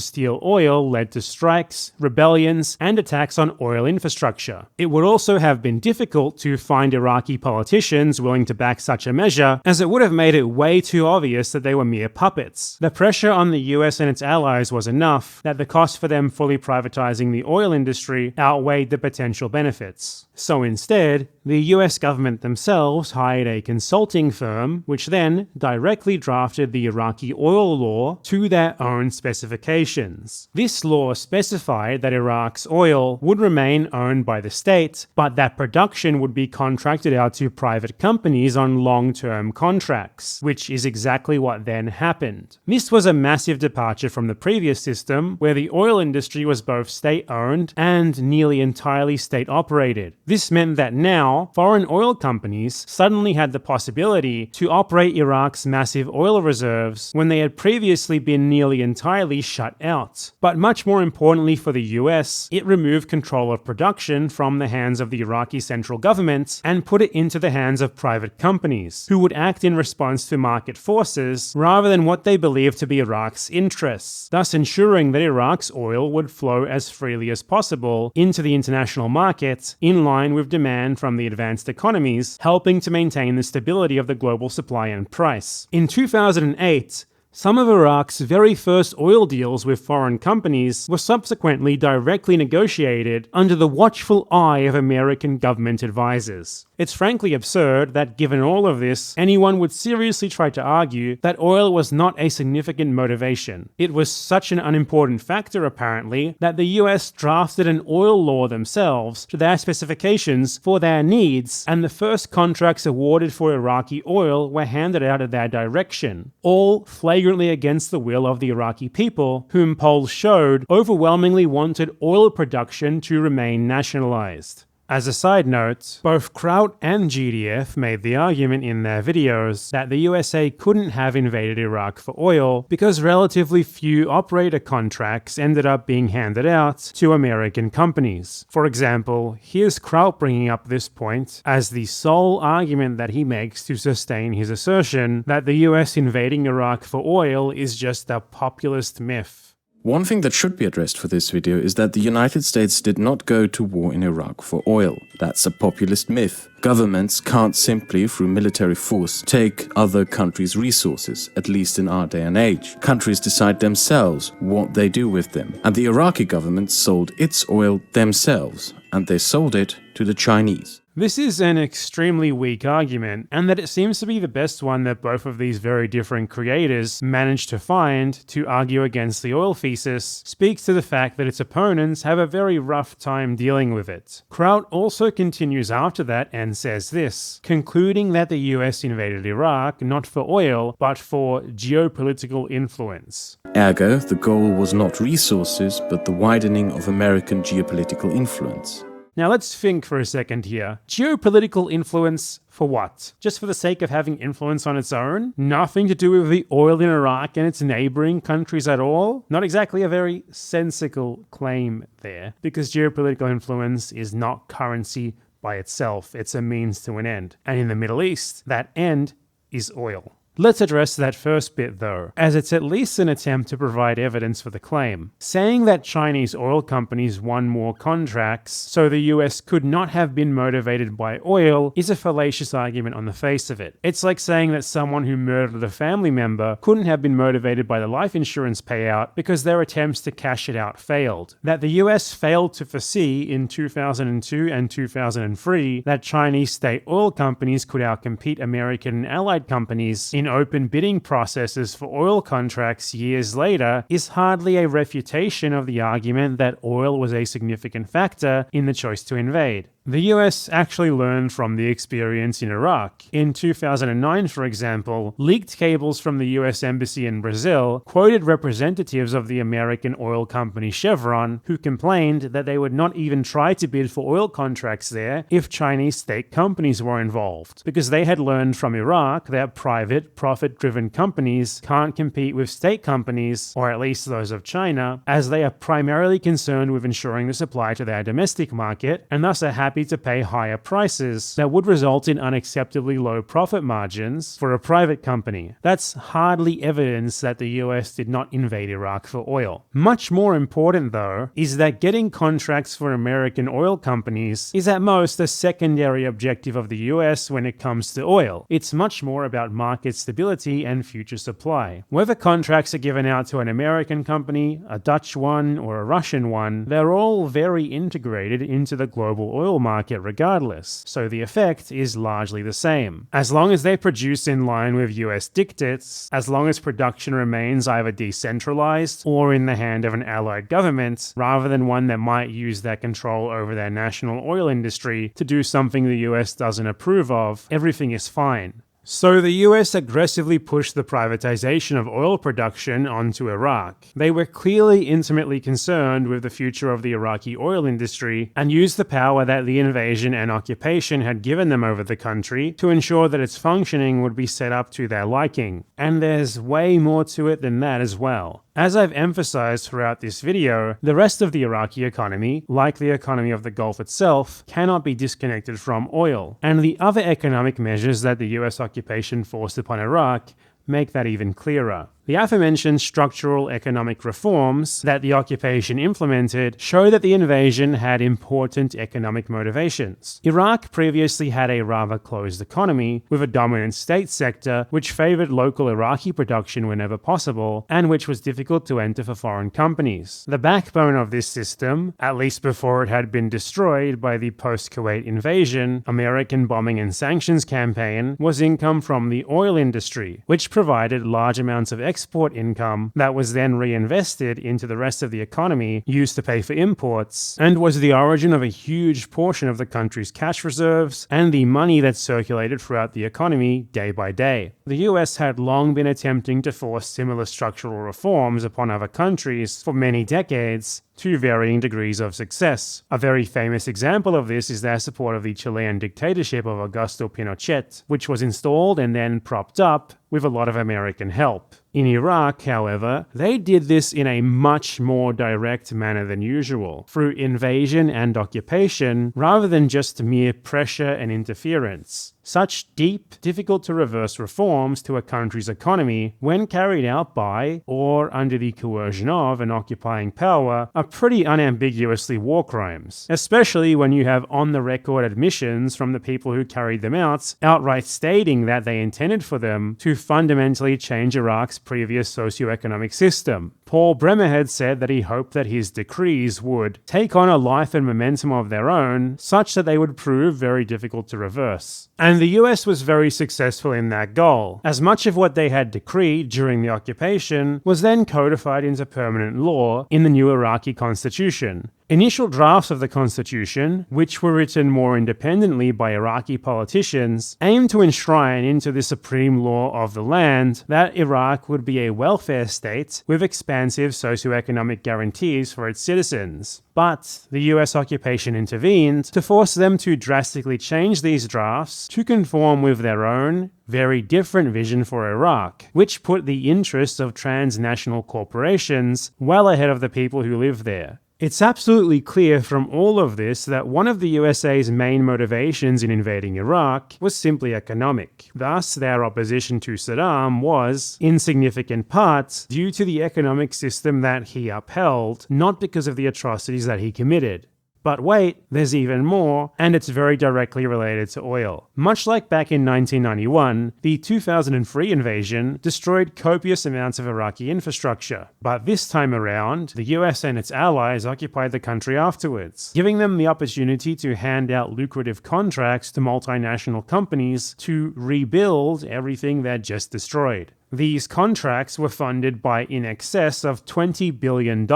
Speaker 1: steal oil led to strikes, rebellions, and attacks on oil infrastructure. It would also have been difficult to find Iraqi politicians willing to back such a measure, as it would have made it way too obvious that they were mere puppets. The pressure on the US and its allies was enough that the cost for them fully privatizing the oil industry outweighed the potential benefits. So instead, the US government themselves hired a consulting firm, which then directly drafted the Iraqi oil law to their own specifications. This law specified that Iraq's oil would remain owned by the state, but that production would be contracted out to private companies on long-term contracts, which is exactly what then happened. This was a massive departure from the previous system, where the oil industry was both state-owned and nearly entirely state-operated. This meant that now, foreign oil companies suddenly had the possibility to operate Iraq's massive oil reserves when they had previously been nearly entirely shut out. But much more importantly for the US, it removed control of production from the hands of the Iraqi central government and put it into the hands of private companies, who would act in response to market forces rather than what they believed to be Iraq's interests, thus ensuring that Iraq's oil would flow as freely as possible into the international market in line with demand from the advanced economies, helping to maintain the stability of the global supply and price. In 2008, some of Iraq's very first oil deals with foreign companies were subsequently directly negotiated under the watchful eye of American government advisors. It's frankly absurd that, given all of this, anyone would seriously try to argue that oil was not a significant motivation. It was such an unimportant factor, apparently, that the US drafted an oil law themselves to their specifications for their needs, and the first contracts awarded for Iraqi oil were handed out at their direction, all flagrantly against the will of the Iraqi people, whom polls showed overwhelmingly wanted oil production to remain nationalized. As a side note, both Kraut and GDF made the argument in their videos that the USA couldn't have invaded Iraq for oil because relatively few operator contracts ended up being handed out to American companies. For example, here's Kraut bringing up this point as the sole argument that he makes to sustain his assertion that the US invading Iraq for oil is just a populist myth.
Speaker 3: One thing that should be addressed for this video is that the United States did not go to war in Iraq for oil. That's a populist myth. Governments can't simply, through military force, take other countries' resources, at least in our day and age. Countries decide themselves what they do with them. And the Iraqi government sold its oil themselves, and they sold it to the Chinese.
Speaker 1: This is an extremely weak argument, and that it seems to be the best one that both of these very different creators managed to find to argue against the oil thesis speaks to the fact that its opponents have a very rough time dealing with it. Kraut also continues after that and says this, concluding that the US invaded Iraq not for oil, but for geopolitical influence.
Speaker 3: Ergo, the goal was not resources, but the widening of American geopolitical influence.
Speaker 1: Now let's think for a second here. Geopolitical influence for what? Just for the sake of having influence on its own? Nothing to do with the oil in Iraq and its neighboring countries at all? Not exactly a very sensical claim there, because geopolitical influence is not currency by itself. It's a means to an end. And in the Middle East, that end is oil. Let's address that first bit though, as it's at least an attempt to provide evidence for the claim. Saying that Chinese oil companies won more contracts so the US could not have been motivated by oil is a fallacious argument on the face of it. It's like saying that someone who murdered a family member couldn't have been motivated by the life insurance payout because their attempts to cash it out failed. That the US failed to foresee in 2002 and 2003 that Chinese state oil companies could outcompete American and allied companies in open bidding processes for oil contracts years later is hardly a refutation of the argument that oil was a significant factor in the choice to invade. The US actually learned from the experience in Iraq. In 2009, for example, leaked cables from the US Embassy in Brazil quoted representatives of the American oil company Chevron, who complained that they would not even try to bid for oil contracts there if Chinese state companies were involved, because they had learned from Iraq that private, profit-driven companies can't compete with state companies, or at least those of China, as they are primarily concerned with ensuring the supply to their domestic market, and thus are happy to pay higher prices that would result in unacceptably low profit margins for a private company. That's hardly evidence that the US did not invade Iraq for oil. Much more important, though, is that getting contracts for American oil companies is at most a secondary objective of the US when it comes to oil. It's much more about market stability and future supply. Whether contracts are given out to an American company, a Dutch one, or a Russian one, they're all very integrated into the global oil market regardless, so the effect is largely the same. As long as they produce in line with US dictates, as long as production remains either decentralized or in the hand of an allied government, rather than one that might use their control over their national oil industry to do something the US doesn't approve of, everything is fine. So the US aggressively pushed the privatization of oil production onto Iraq. They were clearly intimately concerned with the future of the Iraqi oil industry and used the power that the invasion and occupation had given them over the country to ensure that its functioning would be set up to their liking. And there's way more to it than that as well. As I've emphasized throughout this video, the rest of the Iraqi economy, like the economy of the Gulf itself, cannot be disconnected from oil, and the other economic measures that the US occupation forced upon Iraq make that even clearer. The aforementioned structural economic reforms that the occupation implemented show that the invasion had important economic motivations. Iraq previously had a rather closed economy, with a dominant state sector which favored local Iraqi production whenever possible, and which was difficult to enter for foreign companies. The backbone of this system, at least before it had been destroyed by the post-Kuwait invasion, American bombing and sanctions campaign, was income from the oil industry, which provided large amounts of export income that was then reinvested into the rest of the economy used to pay for imports, and was the origin of a huge portion of the country's cash reserves and the money that circulated throughout the economy day by day. The US had long been attempting to force similar structural reforms upon other countries for many decades, to varying degrees of success. A very famous example of this is their support of the Chilean dictatorship of Augusto Pinochet, which was installed and then propped up with a lot of American help. In Iraq, however, they did this in a much more direct manner than usual, through invasion and occupation, rather than just mere pressure and interference. Such deep, difficult to reverse reforms to a country's economy, when carried out by, or under the coercion of, an occupying power, are pretty unambiguously war crimes, especially when you have on-the-record admissions from the people who carried them out, outright stating that they intended for them to fundamentally change Iraq's previous socio-economic system. Paul Bremer had said that he hoped that his decrees would take on a life and momentum of their own, such that they would prove very difficult to reverse. And the US was very successful in that goal, as much of what they had decreed during the occupation was then codified into permanent law in the new Iraqi constitution. Initial drafts of the constitution, which were written more independently by Iraqi politicians, aimed to enshrine into the supreme law of the land that Iraq would be a welfare state with expansive socioeconomic guarantees for its citizens. But the US occupation intervened to force them to drastically change these drafts to conform with their own, very different vision for Iraq, which put the interests of transnational corporations well ahead of the people who live there. It's absolutely clear from all of this that one of the USA's main motivations in invading Iraq was simply economic. Thus, their opposition to Saddam was, in significant part, due to the economic system that he upheld, not because of the atrocities that he committed. But wait, there's even more, and it's very directly related to oil. Much like back in 1991, the 2003 invasion destroyed copious amounts of Iraqi infrastructure. But this time around, the US and its allies occupied the country afterwards, giving them the opportunity to hand out lucrative contracts to multinational companies to rebuild everything they'd just destroyed. These contracts were funded by in excess of $20 billion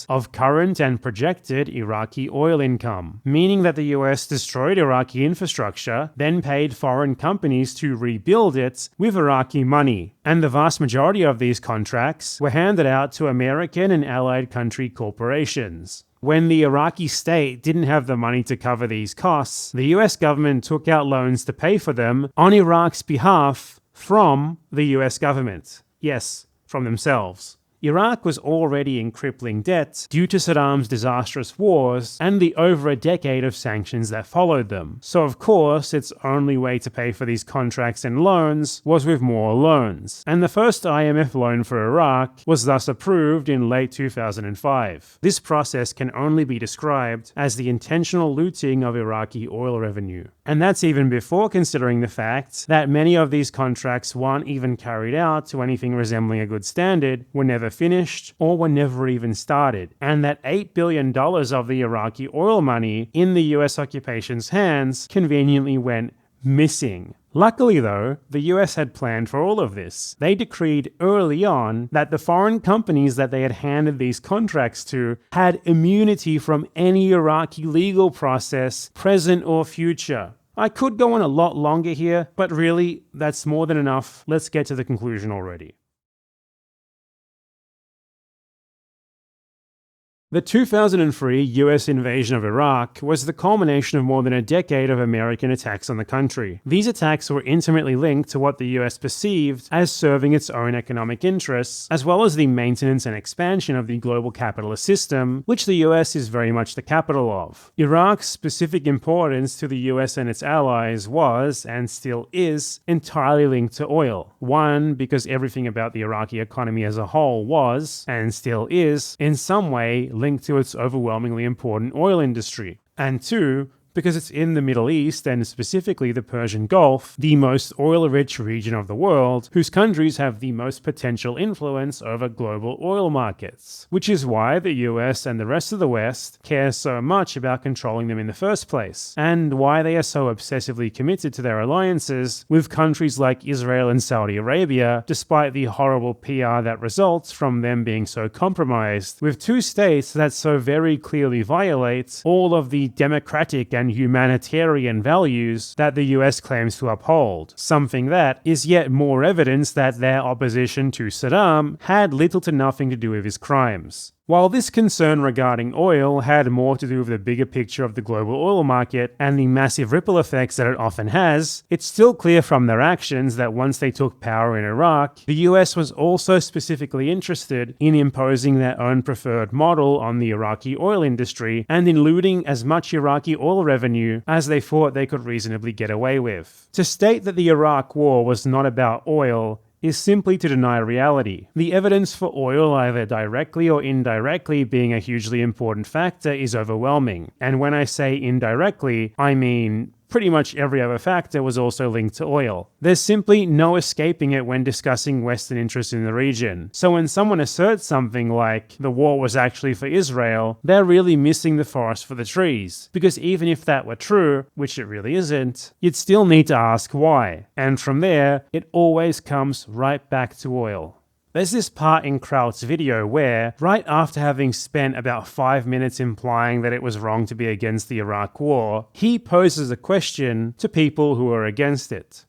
Speaker 1: of current and projected Iraqi oil income, meaning that the US destroyed Iraqi infrastructure, then paid foreign companies to rebuild it with Iraqi money. And the vast majority of these contracts were handed out to American and allied country corporations. When the Iraqi state didn't have the money to cover these costs, the US government took out loans to pay for them on Iraq's behalf from the US government. Yes, from themselves. Iraq was already in crippling debt due to Saddam's disastrous wars and the over a decade of sanctions that followed them. So of course, its only way to pay for these contracts and loans was with more loans. And the first IMF loan for Iraq was thus approved in late 2005. This process can only be described as the intentional looting of Iraqi oil revenue. And that's even before considering the fact that many of these contracts weren't even carried out to anything resembling a good standard, were never finished, or were never even started, and that $8 billion of the Iraqi oil money in the US occupation's hands conveniently went missing. Luckily though, the US had planned for all of this. They decreed early on that the foreign companies that they had handed these contracts to had immunity from any Iraqi legal process, present or future. I could go on a lot longer here, but really, that's more than enough. Let's get to the conclusion already. The 2003 US invasion of Iraq was the culmination of more than a decade of American attacks on the country. These attacks were intimately linked to what the US perceived as serving its own economic interests, as well as the maintenance and expansion of the global capitalist system, which the US is very much the capital of. Iraq's specific importance to the US and its allies was, and still is, entirely linked to oil. One, because everything about the Iraqi economy as a whole was, and still is, in some way linked to its overwhelmingly important oil industry. And two, because it's in the Middle East, and specifically the Persian Gulf, the most oil-rich region of the world, whose countries have the most potential influence over global oil markets, which is why the US and the rest of the West care so much about controlling them in the first place, and why they are so obsessively committed to their alliances with countries like Israel and Saudi Arabia, despite the horrible PR that results from them being so compromised, with two states that so very clearly violate all of the democratic and humanitarian values that the US claims to uphold, something that is yet more evidence that their opposition to Saddam had little to nothing to do with his crimes. While this concern regarding oil had more to do with the bigger picture of the global oil market and the massive ripple effects that it often has, it's still clear from their actions that once they took power in Iraq, the US was also specifically interested in imposing their own preferred model on the Iraqi oil industry and in looting as much Iraqi oil revenue as they thought they could reasonably get away with. To state that the Iraq War was not about oil is simply to deny reality. The evidence for oil, either directly or indirectly being a hugely important factor, is overwhelming. And when I say indirectly, I mean pretty much every other factor was also linked to oil. There's simply no escaping it when discussing Western interests in the region. So when someone asserts something like the war was actually for Israel, they're really missing the forest for the trees. Because even if that were true, which it really isn't, you'd still need to ask why. And from there, it always comes right back to oil. There's this part in Kraut's video where, right after having spent about 5 minutes implying that it was wrong to be against the Iraq War, he poses a question to people who are against it.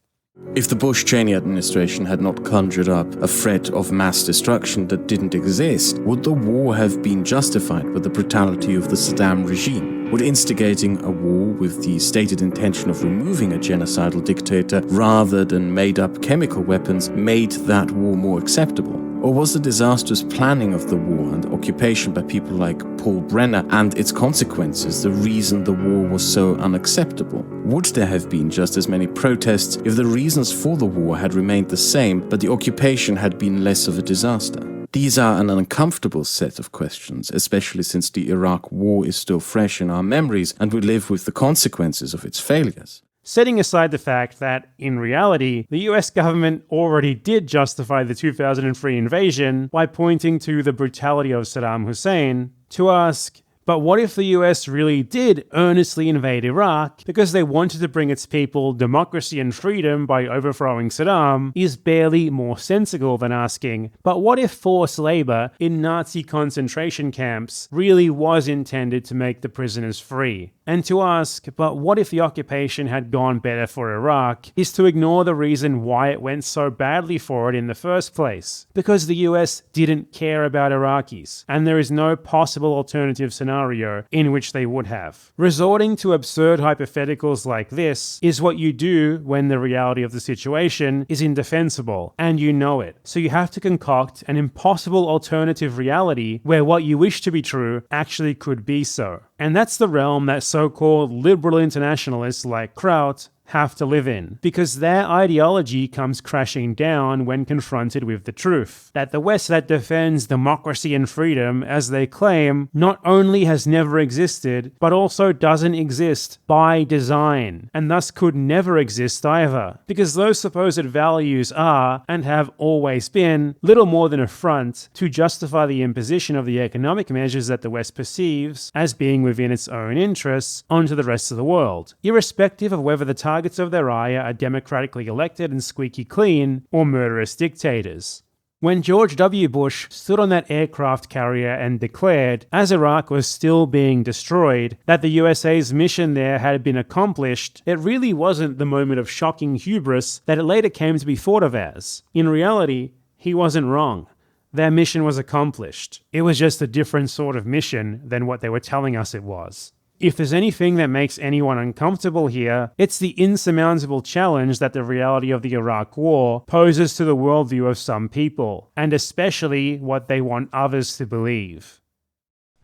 Speaker 3: If the Bush-Cheney administration had not conjured up a threat of mass destruction that didn't exist, would the war have been justified with the brutality of the Saddam regime? Would instigating a war with the stated intention of removing a genocidal dictator rather than made-up chemical weapons made that war more acceptable? Or was the disastrous planning of the war and occupation by people like Paul Brenner and its consequences the reason the war was so unacceptable? Would there have been just as many protests if the reasons for the war had remained the same, but the occupation had been less of a disaster? These are an uncomfortable set of questions, especially since the Iraq War is still fresh in our memories and we live with the consequences of its failures.
Speaker 1: Setting aside the fact that, in reality, the US government already did justify the 2003 invasion by pointing to the brutality of Saddam Hussein, to ask, but what if the US really did earnestly invade Iraq because they wanted to bring its people democracy and freedom by overthrowing Saddam is barely more sensible than asking, but what if forced labor in Nazi concentration camps really was intended to make the prisoners free? And to ask, but what if the occupation had gone better for Iraq, is to ignore the reason why it went so badly for it in the first place. Because the US didn't care about Iraqis, and there is no possible alternative scenario in which they would have. Resorting to absurd hypotheticals like this is what you do when the reality of the situation is indefensible, and you know it. So you have to concoct an impossible alternative reality where what you wish to be true actually could be so. And that's the realm that so-called liberal internationalists like Kraut have to live in, because their ideology comes crashing down when confronted with the truth, that the West that defends democracy and freedom, as they claim, not only has never existed, but also doesn't exist by design, and thus could never exist either, because those supposed values are, and have always been, little more than a front to justify the imposition of the economic measures that the West perceives as being within its own interests onto the rest of the world, irrespective of whether the targets of their ire are democratically elected and squeaky clean, or murderous dictators. When George W. Bush stood on that aircraft carrier and declared, as Iraq was still being destroyed, that the USA's mission there had been accomplished, it really wasn't the moment of shocking hubris that it later came to be thought of as. In reality, he wasn't wrong. Their mission was accomplished. It was just a different sort of mission than what they were telling us it was. If there's anything that makes anyone uncomfortable here, it's the insurmountable challenge that the reality of the Iraq War poses to the worldview of some people, and especially what they want others to believe.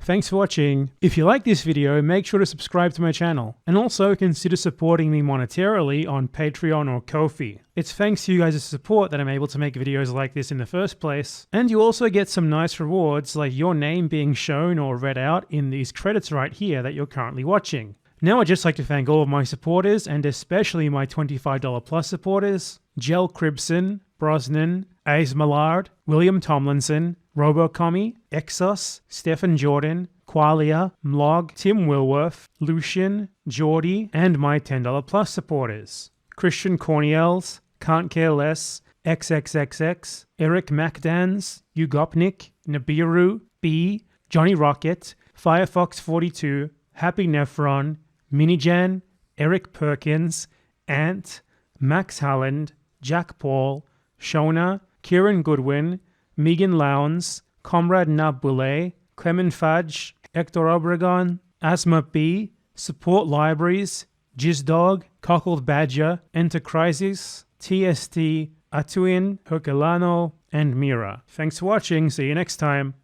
Speaker 1: Thanks for watching. If you like this video, make sure to subscribe to my channel, and also consider supporting me monetarily on Patreon or Ko-fi. It's thanks to you guys' support that I'm able to make videos like this in the first place, and you also get some nice rewards like your name being shown or read out in these credits right here that you're currently watching. Now I'd just like to thank all of my supporters, and especially my $25 plus supporters: Jel Cribson, Brosnan, Ace Millard, William Tomlinson, Robocomi, Exos, Stephen Jordan, Qualia, Mlog, Tim Wilworth, Lucian, Geordie, and my $10 plus supporters: Christian Corniels, Can't Care Less, XXXX, Eric Macdans, Ugopnik, Nibiru, B, Johnny Rocket, Firefox42, Happy Nephron, Minijan, Eric Perkins, Ant, Max Halland, Jack Paul, Shona, Kieran Goodwin, Megan Lowndes, Comrade Nabule, Clement Fudge, Hector Obregon, Asma B, Support Libraries, Jizdog, Cockled Badger, Entercrisis, TST, Atuin, Herculano, and Mira. Thanks for watching. See you next time.